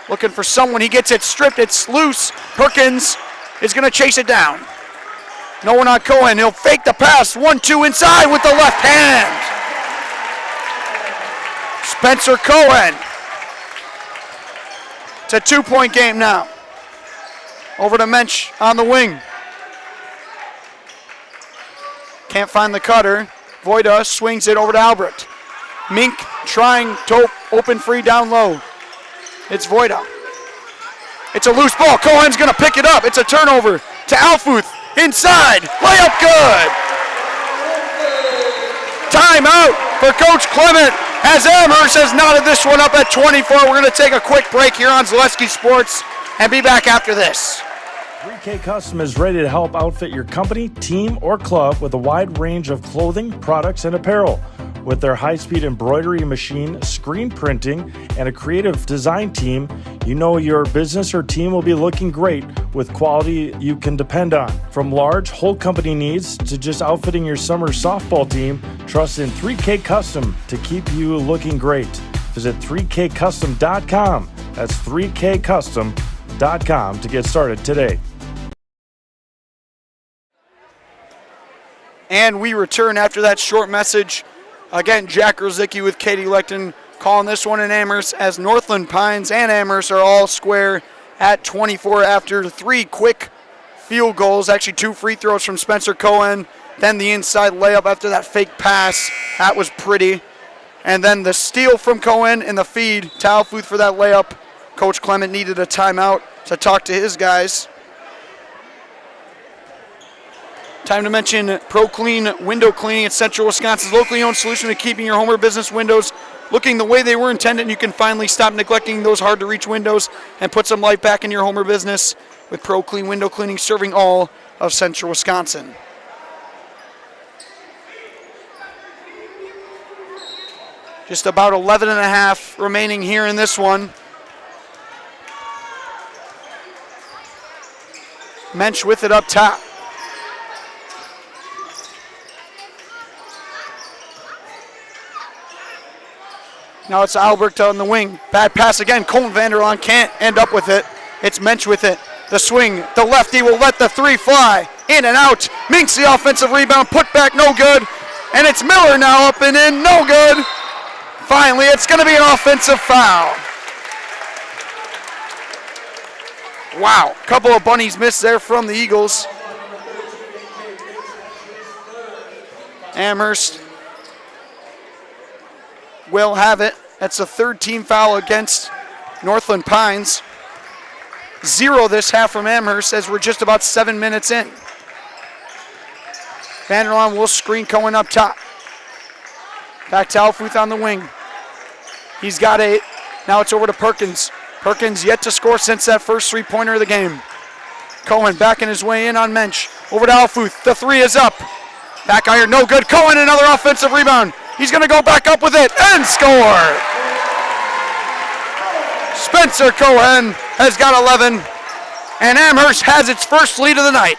Looking for someone. He gets it stripped. It's loose. Perkins is going to chase it down. No one on Cohen. He'll fake the pass. 1-2 inside with the left hand. Spencer Cohen. It's a 2-point game now. Over to Mensch on the wing. Can't find the cutter. Voida swings it over to Albrecht. Mink trying to open free down low. It's Voida. It's a loose ball. Cohen's going to pick it up. It's a turnover to Alfuth. Inside. Layup good. Timeout for Coach Clement as Amherst has knotted this one up at 24. We're going to take a quick break here on Zaleski Sports and be back after this. 3K Custom is ready to help outfit your company, team, or club with a wide range of clothing, products, and apparel. With their high-speed embroidery machine, screen printing, and a creative design team, you know your business or team will be looking great with quality you can depend on. From large whole company needs to just outfitting your summer softball team, trust in 3K Custom to keep you looking great. Visit 3kcustom.com. That's 3kcustom.com to get started today. And we return after that short message. Again, Jack Rosicki with Katie Lecton calling this one in Amherst as Northland Pines and Amherst are all square at 24 after 3 quick field goals. Actually, 2 free throws from Spencer Cohen. Then the inside layup after that fake pass. That was pretty. And then the steal from Cohen and the feed to Alfuth for that layup. Coach Clement needed a timeout to talk to his guys. Time to mention ProClean Window Cleaning. It's Central Wisconsin's locally owned solution to keeping your home or business windows looking the way they were intended. And you can finally stop neglecting those hard-to-reach windows and put some life back in your home or business with ProClean Window Cleaning, serving all of Central Wisconsin. Just about 11 and a half remaining here in this one. Mensch with it up top. Now it's Albrecht on the wing. Bad pass again. Colton Vanderlaan can't end up with it. It's Mensch with it. The swing. The lefty will let the 3 fly. In and out. Minks the offensive rebound. Put back, no good. And it's Miller now up and in. No good. Finally, it's going to be an offensive foul. Wow. Couple of bunnies missed there from the Eagles. Amherst will have it. That's a 3rd team foul against Northland Pines. 0 this half from Amherst as we're just about 7 minutes in. Vanderlaan will screen Cohen up top. Back to Alfuth on the wing. He's got 8. Now it's over to Perkins. Perkins yet to score since that first 3-pointer of the game. Cohen backing his way in on Mensch. Over to Alfuth. The 3 is up. Back iron, no good. Cohen, another offensive rebound. He's going to go back up with it and score. Spencer Cohen has got 11, and Amherst has its first lead of the night.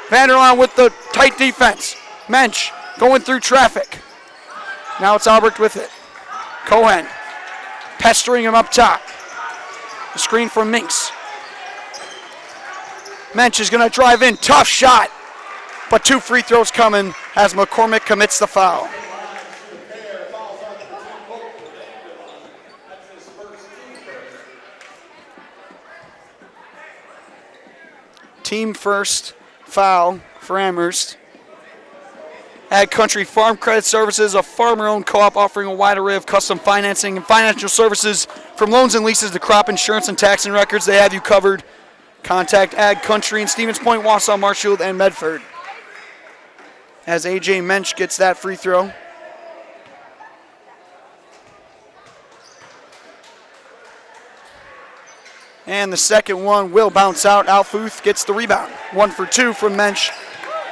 Vanderlaan with the tight defense. Mensch going through traffic. Now it's Albrecht with it. Cohen pestering him up top. The screen from Minks. Mensch is going to drive in. Tough shot. But 2 free throws coming as McCormick commits the foul. Team first foul for Amherst. Ag Country Farm Credit Services, a farmer-owned co-op offering a wide array of custom financing and financial services from loans and leases to crop insurance and tax and records. They have you covered. Contact Ag Country in Stevens Point, Wausau, Marshfield, and Medford. As A.J. Mensch gets that free throw. And the second one will bounce out. Alfuth gets the rebound. 1 for 2 from Mensch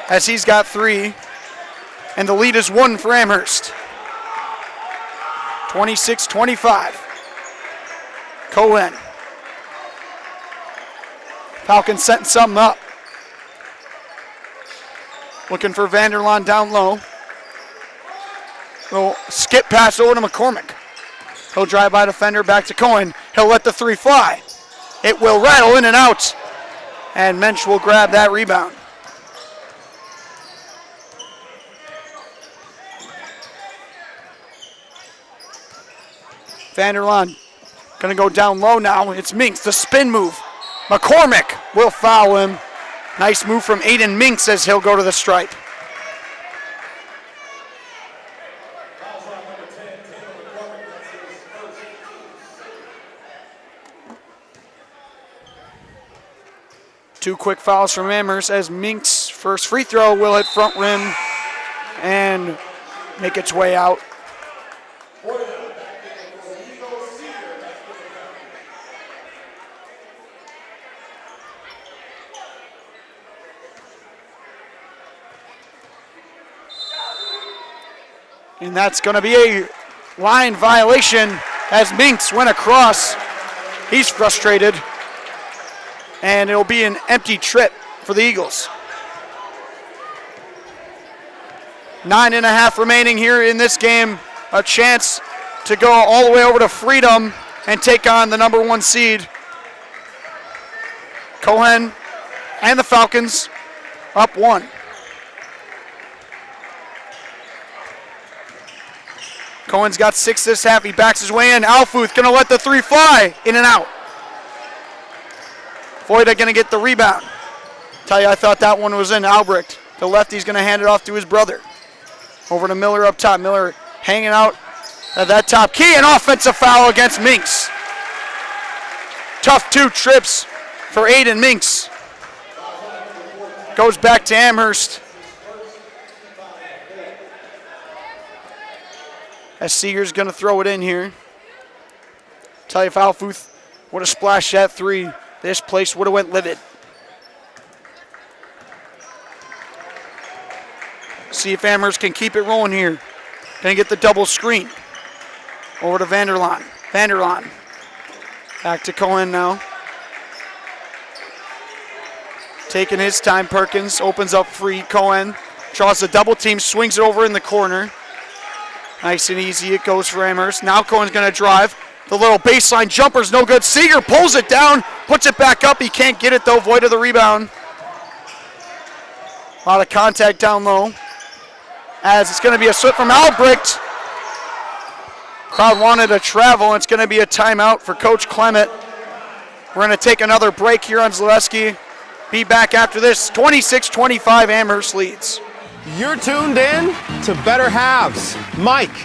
as he's got 3. And the lead is 1 for Amherst. 26-25. Cohen. Falcons setting something up. Looking for Vanderlaan down low. Little skip pass over to McCormick. He'll drive by defender, back to Cohen. He'll let the 3 fly. It will rattle in and out. And Mensch will grab that rebound. Vanderlaan gonna go down low now. It's Minks, the spin move. McCormick will foul him. Nice move from Aiden Minks as he'll go to the stripe. Two quick fouls from Amherst as Minks' first free throw will hit front rim and make its way out. And that's going to be a line violation as Minks went across. He's frustrated. And it'll be an empty trip for the Eagles. 9.5 remaining here in this game. A chance to go all the way over to Freedom and take on the number 1 seed. Cohen and the Falcons up 1. Cohen's got 6 this half. He backs his way in. Alfuth gonna let the 3 fly. In and out. Voida gonna get the rebound. Tell you, I thought that one was in. Albrecht, the lefty's gonna hand it off to his brother. Over to Miller up top. Miller hanging out at that top key. An offensive foul against Minks. Tough 2 trips for Aiden Minks. Goes back to Amherst. As Seeger's gonna throw it in here. Tell you, if Alfuth would have splashed that 3, this place would have went livid. See if Amherst can keep it rolling here. Gonna get the double screen. Over to Vanderlaan. Vanderlaan. Back to Cohen now. Taking his time, Perkins opens up free. Cohen draws a double team, swings it over in the corner. Nice and easy it goes for Amherst. Now Cohen's gonna drive. The little baseline jumper's no good. Seeger pulls it down, puts it back up. He can't get it though, Void of the rebound. A lot of contact down low. As it's gonna be a slip from Albrecht. Crowd wanted to travel. It's gonna be a timeout for Coach Clement. We're gonna take another break here on Zaleski. Be back after this. 26-25 Amherst leads. You're tuned in to Better Halves. Mike,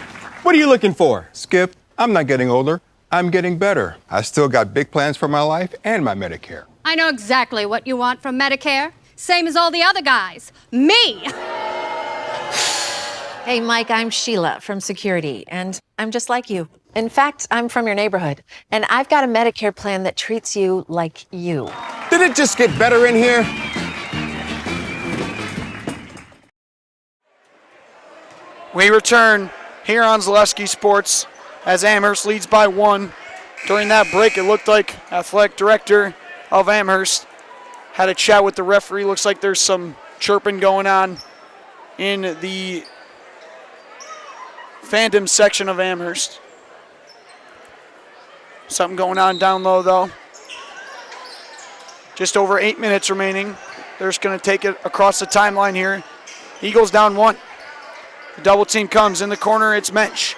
what are you looking for? Skip, I'm not getting older. I'm getting better. I still got big plans for my life and my Medicare. I know exactly what you want from Medicare. Same as all the other guys. Me! Hey, Mike, I'm Sheila from Security, and I'm just like you. In fact, I'm from your neighborhood, and I've got a Medicare plan that treats you like you. Did it just get better in here? We return here on Zaleski Sports as Amherst leads by 1. During that break, it looked like athletic director of Amherst had a chat with the referee. Looks like there's some chirping going on in the fandom section of Amherst. Something going on down low, though. Just over 8 minutes remaining. They're just going to take it across the timeline here. Eagles down 1. The double team comes in the corner. It's Mensch.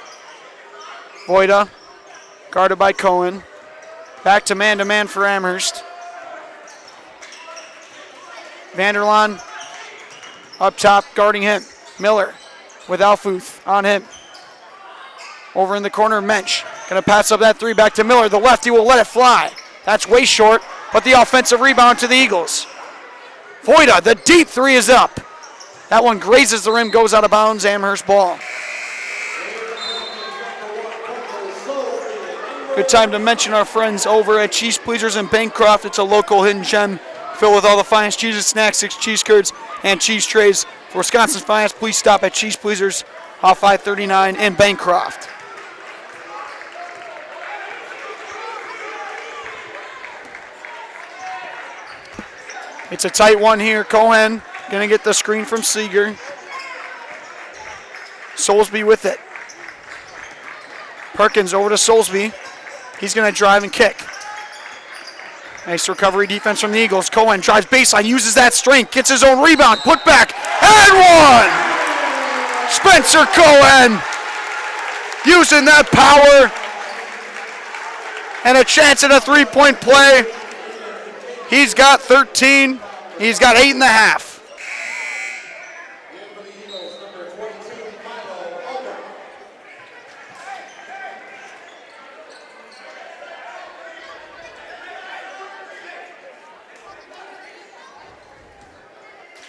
Voida, guarded by Cohen. Back to man for Amherst. Vanderlaan up top, guarding him. Miller with Alfuth on him. Over in the corner, Mensch. Gonna pass up that 3 back to Miller. The lefty will let it fly. That's way short. but the offensive rebound to the Eagles. Voida, the deep three is up. That one grazes the rim, goes out of bounds, Amherst ball. Good time to mention our friends over at Cheese Pleasers in Bancroft. It's a local hidden gem filled with all the finest cheeses, snacks, 6 cheese curds, and cheese trays. For Wisconsin's finest, please stop at Cheese Pleasers off I-39 in Bancroft. It's a tight one here. Cohen going to get the screen from Seeger. Soulsby with it. Perkins over to Soulsby. He's going to drive and kick. Nice recovery defense from the Eagles. Cohen drives baseline, uses that strength, gets his own rebound, put back, and one! Spencer Cohen using that power and a chance at a three-point play. He's got 13. He's got 8.5.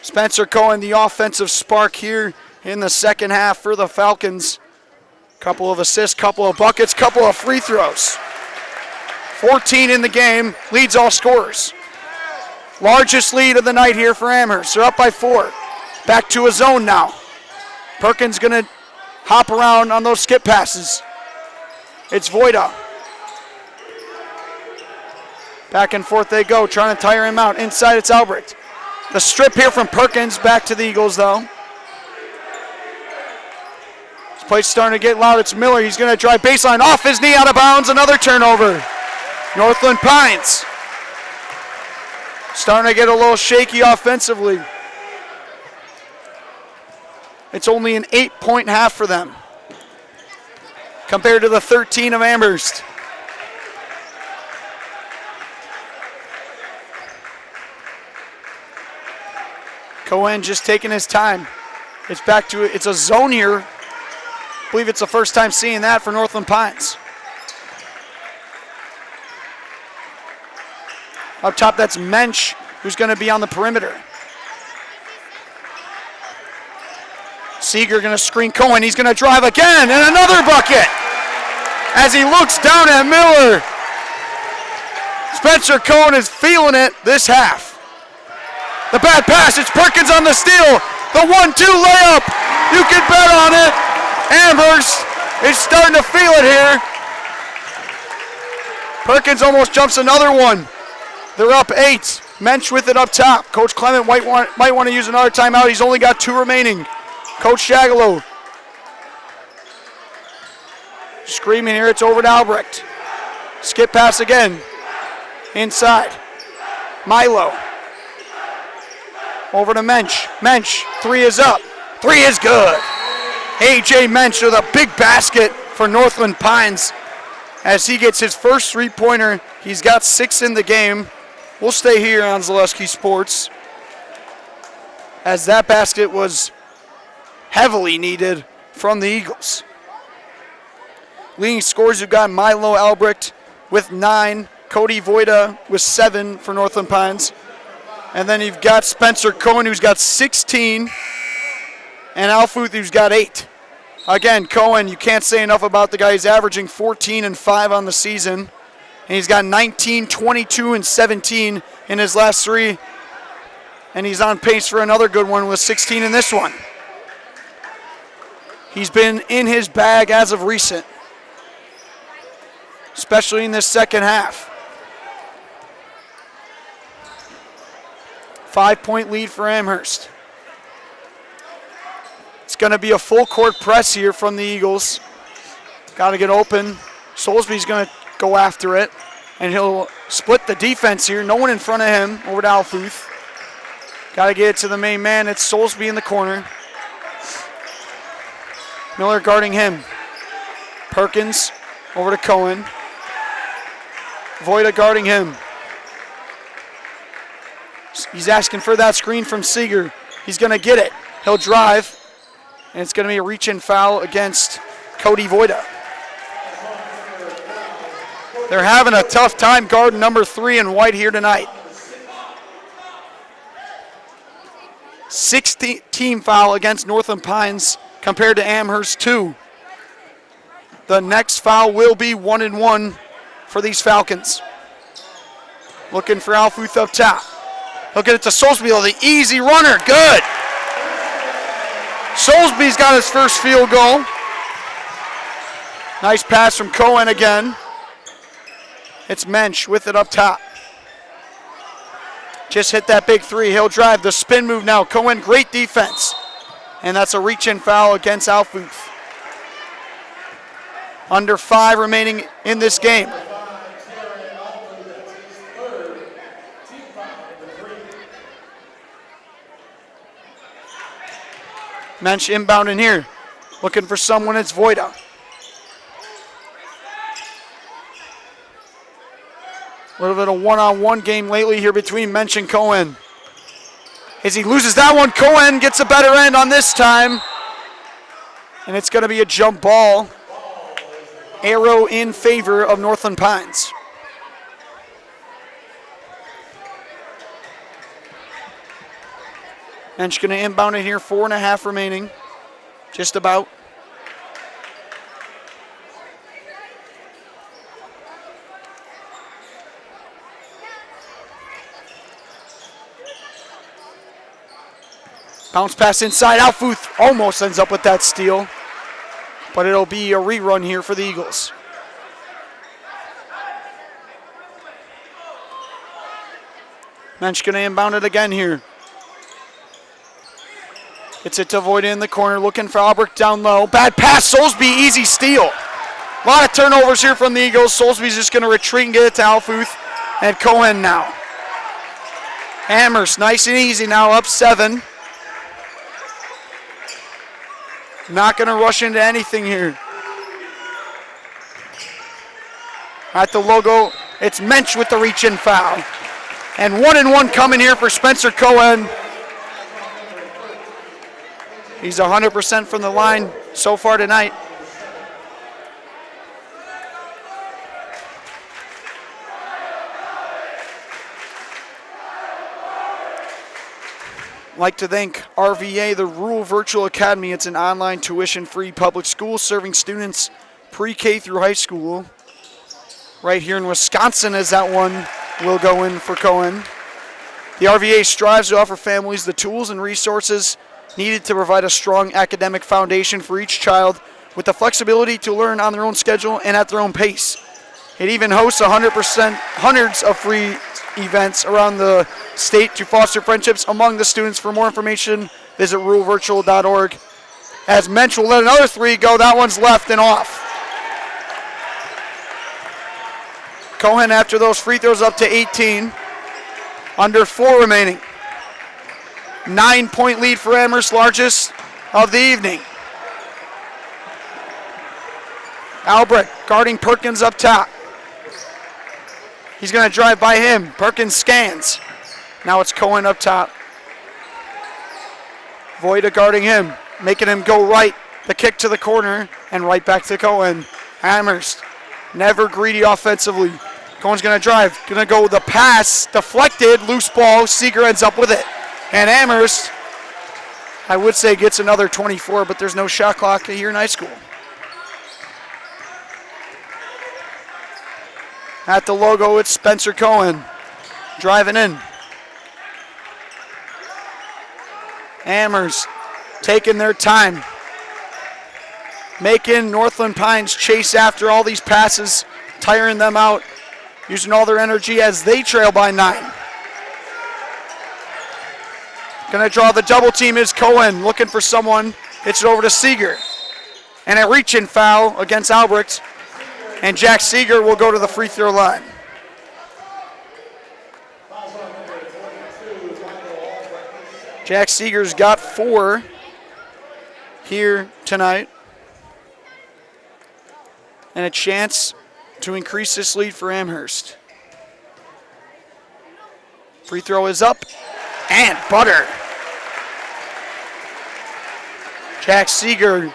Spencer Cohen, the offensive spark here in the second half for the Falcons. Couple of assists, couple of buckets, couple of free throws. 14 in the game, leads all scorers. Largest lead of the night here for Amherst. They're up by 4. Back to a zone now. Perkins gonna hop around on those skip passes. It's Voida. Back and forth they go, trying to tire him out. Inside it's Albrecht. The strip here from Perkins, back to the Eagles though. This play's starting to get loud. It's Miller. He's going to drive baseline off his knee, out of bounds. Another turnover. Northland Pines starting to get a little shaky offensively. It's only an 8-point half for them compared to the 13 of Amherst. Cohen just taking his time. It's back to it's a zone here. I believe it's the first time seeing that for Northland Pines. Up top, that's Mensch, who's going to be on the perimeter. Seeger going to screen Cohen. He's going to drive again, and another bucket as he looks down at Miller. Spencer Cohen is feeling it this half. The bad pass, it's Perkins on the steal. The 1-2 layup, you can bet on it. Amherst is starting to feel it here. Perkins almost jumps another one. They're up 8. Mensch with it up top. Coach Clement might want to use another timeout. He's only got 2 remaining. Coach Shagalow screaming here. It's over to Albrecht. Skip pass again. Inside. Milo. Over to Mensch. Mensch, 3 is up. 3 is good. A.J. Mensch with a big basket for Northland Pines as he gets his first three-pointer. He's got 6 in the game. We'll stay here on Zaleski Sports as that basket was heavily needed from the Eagles. Leading scorers, you've got Milo Albrecht with 9. Cody Voida with 7 for Northland Pines. And then you've got Spencer Cohen, who's got 16, and Alfuth, who's got 8. Again, Cohen, you can't say enough about the guy. He's averaging 14 and 5 on the season. And he's got 19, 22, and 17 in his last 3. And he's on pace for another good one with 16 in this one. He's been in his bag as of recent, especially in this second half. 5-point lead for Amherst. It's going to be a full court press here from the Eagles. Got to get open. Soulsby's going to go after it, and he'll split the defense here. No one in front of him. Over to Alfuth. Got to get it to the main man. It's Soulsby in the corner. Miller guarding him. Perkins over to Cohen. Voida guarding him. He's asking for that screen from Seeger. He's going to get it. He'll drive, and it's going to be a reach-in foul against Cody Voida. They're having a tough time guarding number 3 in white here tonight. 6th team foul against Northland Pines compared to Amherst 2. The next foul will be 1-1 for these Falcons. Looking for Alfuth up top. He'll get it to Soulsby, the easy runner, good. Soulsby's got his first field goal. Nice pass from Cohen again. It's Mensch with it up top. Just hit that big 3. He'll drive the spin move now. Cohen, great defense. And that's a reach-in foul against Alfuth. Under 5 remaining in this game. Mensch inbound in here. Looking for someone, it's Voida. A little bit of one-on-one game lately here between Mensch and Cohen. As he loses that one, Cohen gets a better end on this time. And it's going to be a jump ball. Arrow in favor of Northland Pines. Mensch going to inbound it here, 4.5 remaining. Just about. Bounce pass inside. Alfuth almost ends up with that steal. But it'll be a rerun here for the Eagles. Mensch going to inbound it again here. Gets it to Voida in the corner, looking for Albrecht down low. Bad pass, Soulsby, easy steal. A lot of turnovers here from the Eagles. Soulsby's just going to retreat and get it to Alfuth. And Cohen now. Amherst, nice and easy now, up 7. Not going to rush into anything here. At the logo, it's Mensch with the reach-in foul. And 1-1 coming here for Spencer Cohen. He's 100% from the line so far tonight. I'd like to thank RVA, the Rural Virtual Academy. It's an online tuition-free public school serving students pre-K through high school. Right here in Wisconsin, as that one will go in for Cohen. The RVA strives to offer families the tools and resources needed to provide a strong academic foundation for each child with the flexibility to learn on their own schedule and at their own pace. It even hosts hundreds of free events around the state to foster friendships among the students. For more information, visit ruralvirtual.org. As Mensch will let another 3 go, that one's left and off. Cohen, after those free throws, up to 18. Under 4 remaining. 9-point lead for Amherst, largest of the evening. Albrecht guarding Perkins up top. He's going to drive by him. Perkins scans. Now it's Cohen up top. Voida guarding him, making him go right. The kick to the corner, and right back to Cohen. Amherst, never greedy offensively. Cohen's going to drive. Going to go with the pass. Deflected, loose ball. Seeger ends up with it. And Amherst, I would say, gets another 24, but there's no shot clock here in high school. At the logo, it's Spencer Cohen driving in. Amherst taking their time, making Northland Pines chase after all these passes, tiring them out, using all their energy as they trail by 9. Going to draw the double team is Cohen, looking for someone. Hits it over to Seeger. And a reach-in foul against Albrecht. And Jack Seeger will go to the free throw line. Jack Seeger's got 4 here tonight. And a chance to increase this lead for Amherst. Free throw is up. And butter. Jack Seeger,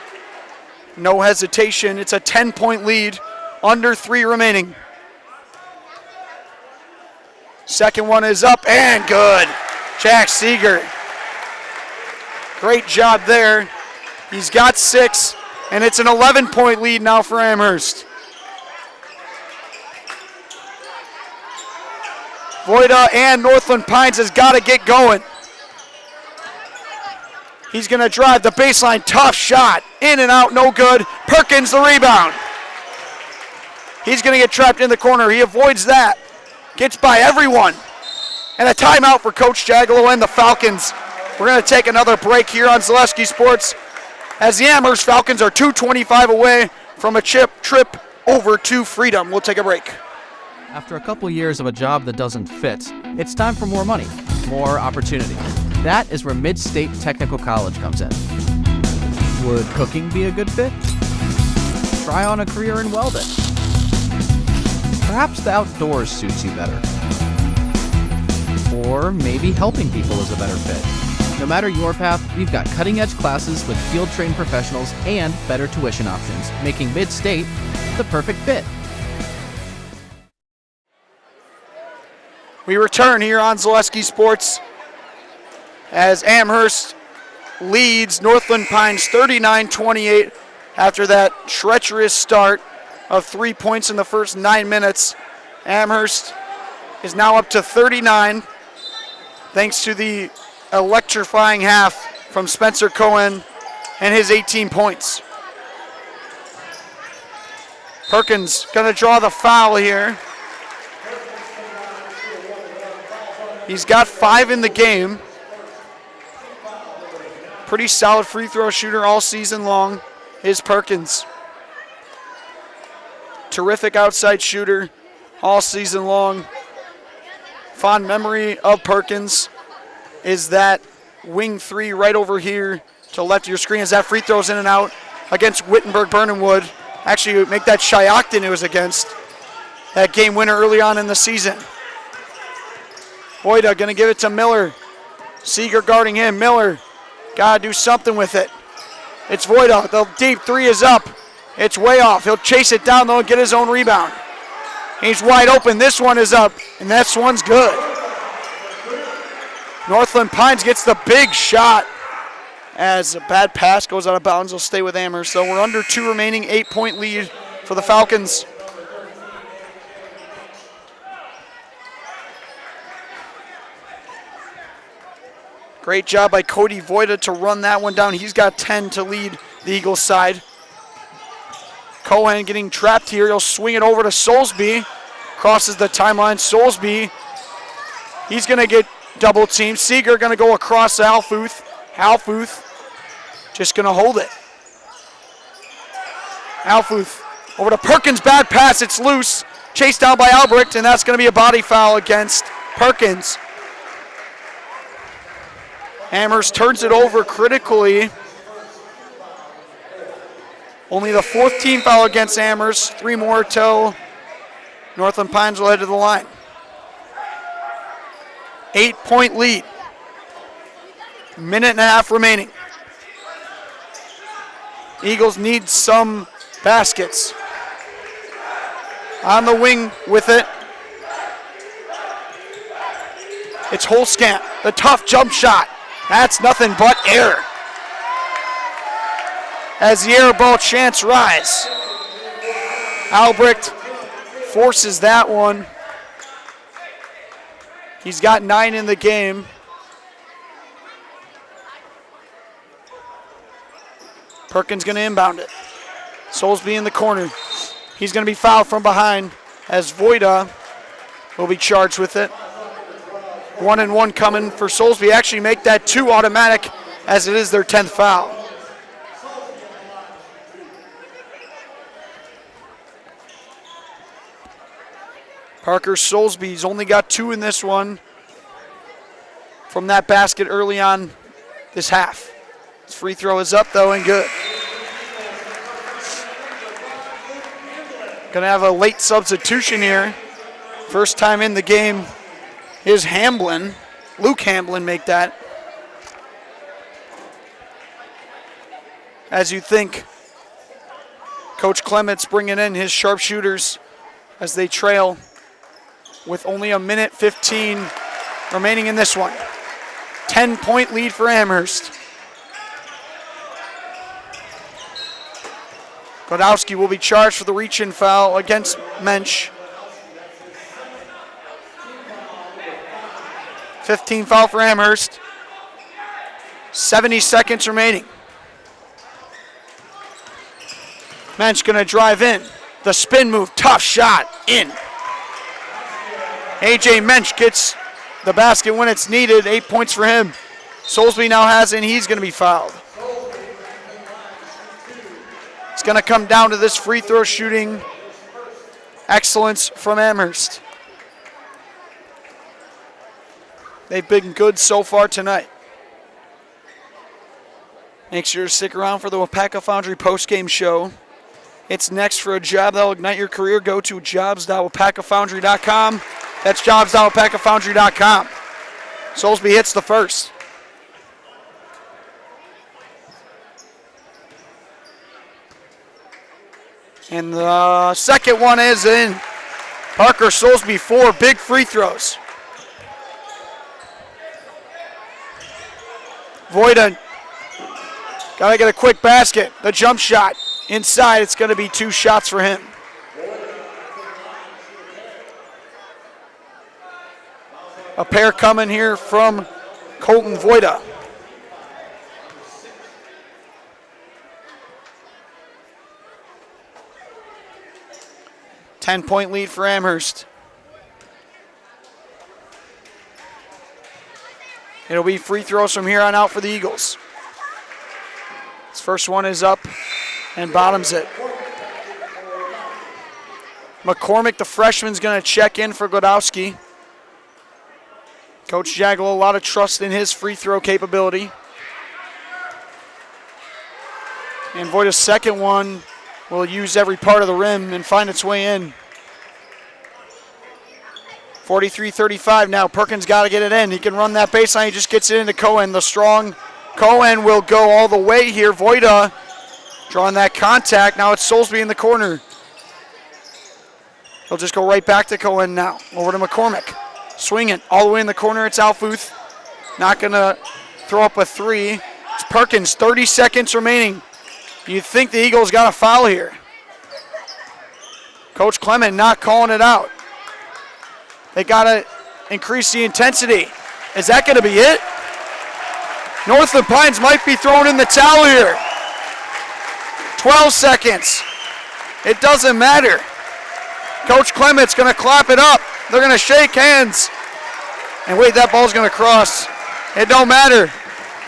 no hesitation. It's a 10-point lead, under 3 remaining. Second one is up and good. Jack Seeger. Great job there. He's got 6, and it's an 11-point lead now for Amherst. Voida and Northland Pines has got to get going. He's going to drive the baseline. Tough shot. In and out, no good. Perkins the rebound. He's going to get trapped in the corner. He avoids that. Gets by everyone. And a timeout for Coach Jagalo and the Falcons. We're going to take another break here on Zaleski Sports as the Amherst Falcons are 2:25 away from a trip over to freedom. We'll take a break. After a couple years of a job that doesn't fit, it's time for more money, more opportunity. That is where Mid-State Technical College comes in. Would cooking be a good fit? Try on a career in welding. Perhaps the outdoors suits you better. Or maybe helping people is a better fit. No matter your path, we've got cutting-edge classes with field-trained professionals and better tuition options, making Mid-State the perfect fit. We return here on Zaleski Sports as Amherst leads Northland Pines 39-28 after that treacherous start of 3 points in the first 9 minutes. Amherst is now up to 39 thanks to the electrifying half from Spencer Cohen and his 18 points. Perkins going to draw the foul here. He's got 5 in the game. Pretty solid free throw shooter all season long is Perkins. Terrific outside shooter all season long. Fond memory of Perkins is that wing 3 right over here to the left of your screen as that free throws in and out against Wittenberg-Burnhamwood. Actually, make that Shiocton it was against. That game winner early on in the season. Voida going to give it to Miller. Seeger guarding him. Miller got to do something with it. It's Voida. The deep 3 is up. It's way off. He'll chase it down, though, and get his own rebound. He's wide open. This one is up, and this one's good. Northland Pines gets the big shot as a bad pass goes out of bounds. He'll stay with Amherst. So we're under 2 remaining, 8-point lead for the Falcons. Great job by Cody Voida to run that one down. He's got 10 to lead the Eagles side. Cohen getting trapped here. He'll swing it over to Soulsby. Crosses the timeline. Soulsby, he's going to get double teamed. Seeger going to go across Alfuth. Alfuth just going to hold it. Alfuth over to Perkins. Bad pass. It's loose. Chased down by Albrecht, and that's going to be a body foul against Perkins. Amherst turns it over critically. Only the 4th team foul against Amherst. 3 more till Northland Pines will head to the line. 8-point lead. Minute and a half remaining. Eagles need some baskets. On the wing with it. It's Holskamp. The tough jump shot. That's nothing but air. As the air ball chants rise. Albrecht forces that one. He's got 9 in the game. Perkins going to inbound it. Soulsby in the corner. He's going to be fouled from behind as Voida will be charged with it. 1-and-1 coming for Soulsby. Actually make that 2 automatic as it is their 10th foul. Parker Soulsby's only got 2 in this one from that basket early on this half. His free throw is up though and good. Gonna have a late substitution here. First time in the game is Hamblin. Luke Hamblin make that. As you think, Coach Clements bringing in his sharpshooters as they trail with only a minute 15 remaining in this one. 10-point lead for Amherst. Godowski will be charged for the reach-in foul against Mensch. 15 foul for Amherst. 70 seconds remaining. Mensch gonna drive in. The spin move, tough shot, in. AJ Mensch gets the basket when it's needed. 8 points for him. Soulsby now has it, and he's gonna be fouled. It's gonna come down to this free throw shooting excellence from Amherst. They've been good so far tonight. Make sure to stick around for the Wapaka Foundry postgame show. It's next for a job that'll ignite your career. Go to jobs.wapakafoundry.com. That's jobs.wapakafoundry.com. Soulsby hits the first. And the second one is in. Parker Soulsby, 4 big free throws. Voida got to get a quick basket. The jump shot inside, it's going to be 2 shots for him. A pair coming here from Colton Voida. Ten-point lead for Amherst. It'll be free throws from here on out for the Eagles. This first one is up and bottoms it. McCormick, the freshman's going to check in for Godowski. Coach Jagiel, a lot of trust in his free throw capability. And Voida's second one will use every part of the rim and find its way in. 43-35 now. Perkins got to get it in. He can run that baseline. He just gets it into Cohen. The strong Cohen will go all the way here. Voida drawing that contact. Now it's Soulsby in the corner. He'll just go right back to Cohen now. Over to McCormick. Swing it all the way in the corner. It's Alfuth. Not going to throw up a 3. It's Perkins. 30 seconds remaining. You think the Eagles got a foul here. Coach Clement not calling it out. They got to increase the intensity. Is that going to be it? Northland Pines might be throwing in the towel here. 12 seconds. It doesn't matter. Coach Clement's going to clap it up. They're going to shake hands. And wait, that ball's going to cross. It don't matter.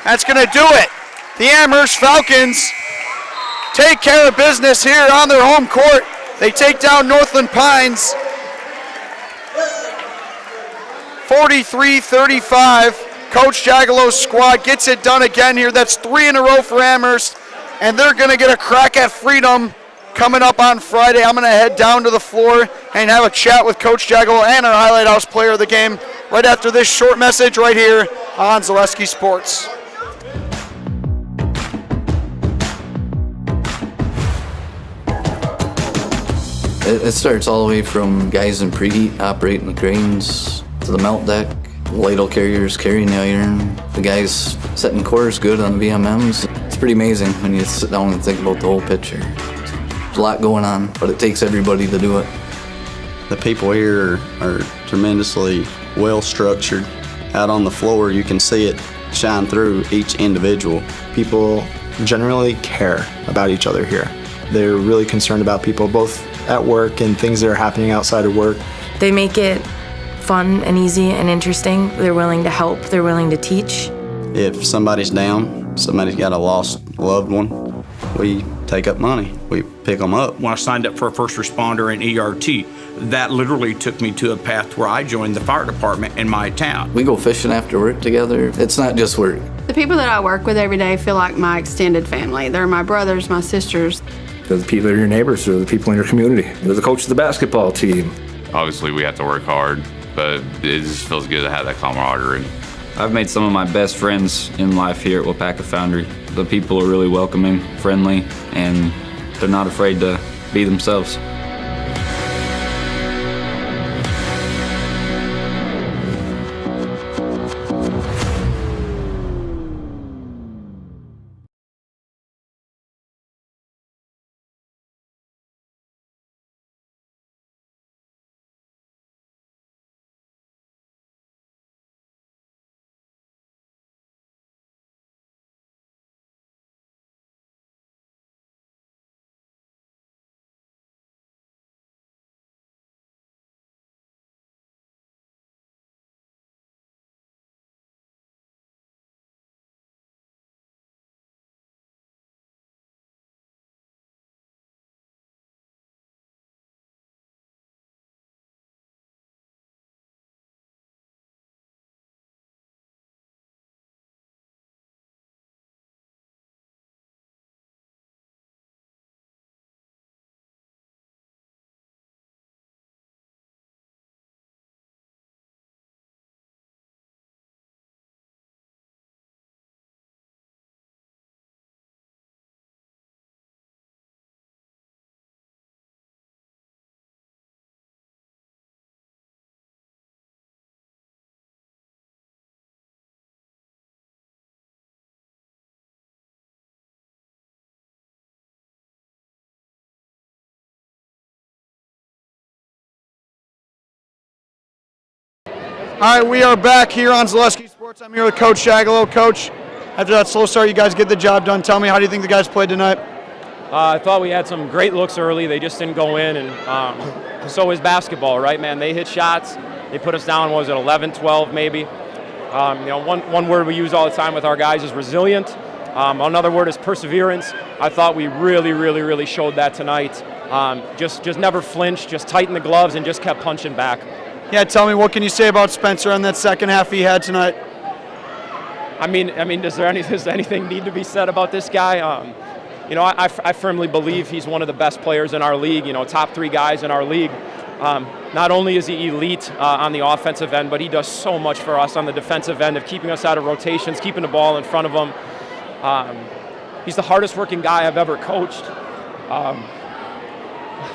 That's going to do it. The Amherst Falcons take care of business here on their home court. They take down Northland Pines 43-35. Coach Jagiello's squad gets it done again here. That's 3 in a row for Amherst, and they're going to get a crack at freedom coming up on Friday. I'm going to head down to the floor and have a chat with Coach Jagiello and our Highlight House player of the game right after this short message right here on Zaleski Sports. It starts all the way from guys in preheat operating the cranes to the melt deck, ladle carriers carrying the iron, the guys setting cores good on VMMs. It's pretty amazing when you sit down and think about the whole picture. There's a lot going on, but it takes everybody to do it. The people here are tremendously well structured. Out on the floor, you can see it shine through each individual. People generally care about each other here. They're really concerned about people both at work and things that are happening outside of work. They make it fun and easy and interesting. They're willing to help. They're willing to teach. If somebody's down, somebody's got a lost loved one, we take up money. We pick them up. When I signed up for a first responder in ERT, that literally took me to a path where I joined the fire department in my town. We go fishing after work together. It's not just work. The people that I work with every day feel like my extended family. They're my brothers, my sisters. They're the people that are your neighbors, they're the people in your community. They're the coach of the basketball team. Obviously, we have to work hard, but it just feels good to have that camaraderie. I've made some of my best friends in life here at Wapaka Foundry. The people are really welcoming, friendly, and they're not afraid to be themselves. All right, we are back here on Zaleski Sports. I'm here with Coach Shagalow. Coach, after that slow start, you guys get the job done. Tell me, how do you think the guys played tonight? I thought we had some great looks early. They just didn't go in, and so is basketball, right, man? They hit shots. They put us down, what was it, 11, 12 maybe? One word we use all the time with our guys is resilient. Another word is perseverance. I thought we really showed that tonight. Just never flinched, just tightened the gloves and just kept punching back. Yeah, tell me, what can you say about Spencer on that second half he had tonight? I mean, does anything need to be said about this guy? I firmly believe he's one of the best players in our league. Top 3 guys in our league. Not only is he elite on the offensive end, but he does so much for us on the defensive end of keeping us out of rotations, keeping the ball in front of him. He's the hardest working guy I've ever coached.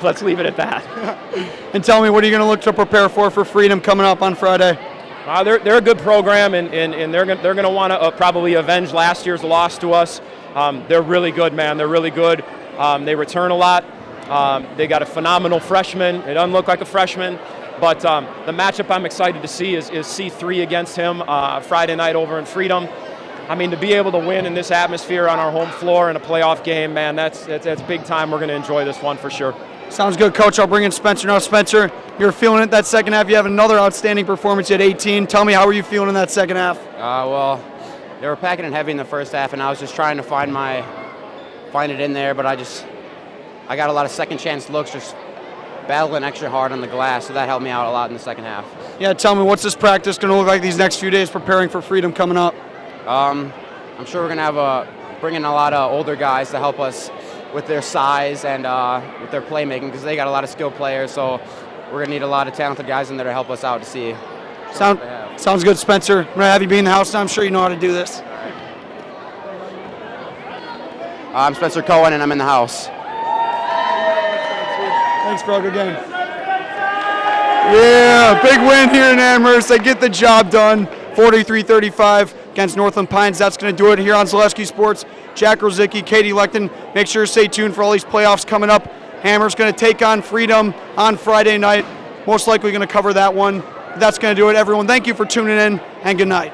Let's leave it at that. And tell me, what are you going to look to prepare for Freedom coming up on Friday? They're a good program, and they're going to want to probably avenge last year's loss to us. They're really good, man. They're really good. They return a lot. They got a phenomenal freshman. It doesn't look like a freshman, but the matchup I'm excited to see is C3 against him Friday night over in Freedom. I mean, to be able to win in this atmosphere on our home floor in a playoff game, man, that's big time. We're going to enjoy this one for sure. Sounds good, Coach. I'll bring in Spencer now. Spencer, you're feeling it that second half. You have another outstanding performance at 18. Tell me, how were you feeling in that second half? Well, they were packing it heavy in the first half, and I was just trying to find it in there, but I got a lot of second chance looks, just battling extra hard on the glass, so that helped me out a lot in the second half. Yeah, tell me, what's this practice going to look like these next few days preparing for Freedom coming up? I'm sure we're going to bring in a lot of older guys to help us with their size and with their playmaking, because they got a lot of skilled players, so we're going to need a lot of talented guys in there to help us out to see. Sounds good, Spencer. I'm going to have you be in the house now. I'm sure you know how to do this. I'm Spencer Cohen, and I'm in the house. Thanks, bro. Good game. Yeah, big win here in Amherst. They get the job done. 43-35 against Northland Pines. That's going to do it here on Zaleski Sports. Jack Rosicki, Katie Lechten. Make sure to stay tuned for all these playoffs coming up. Amherst going to take on Freedom on Friday night. Most likely going to cover that one. That's going to do it, everyone. Thank you for tuning in, and good night.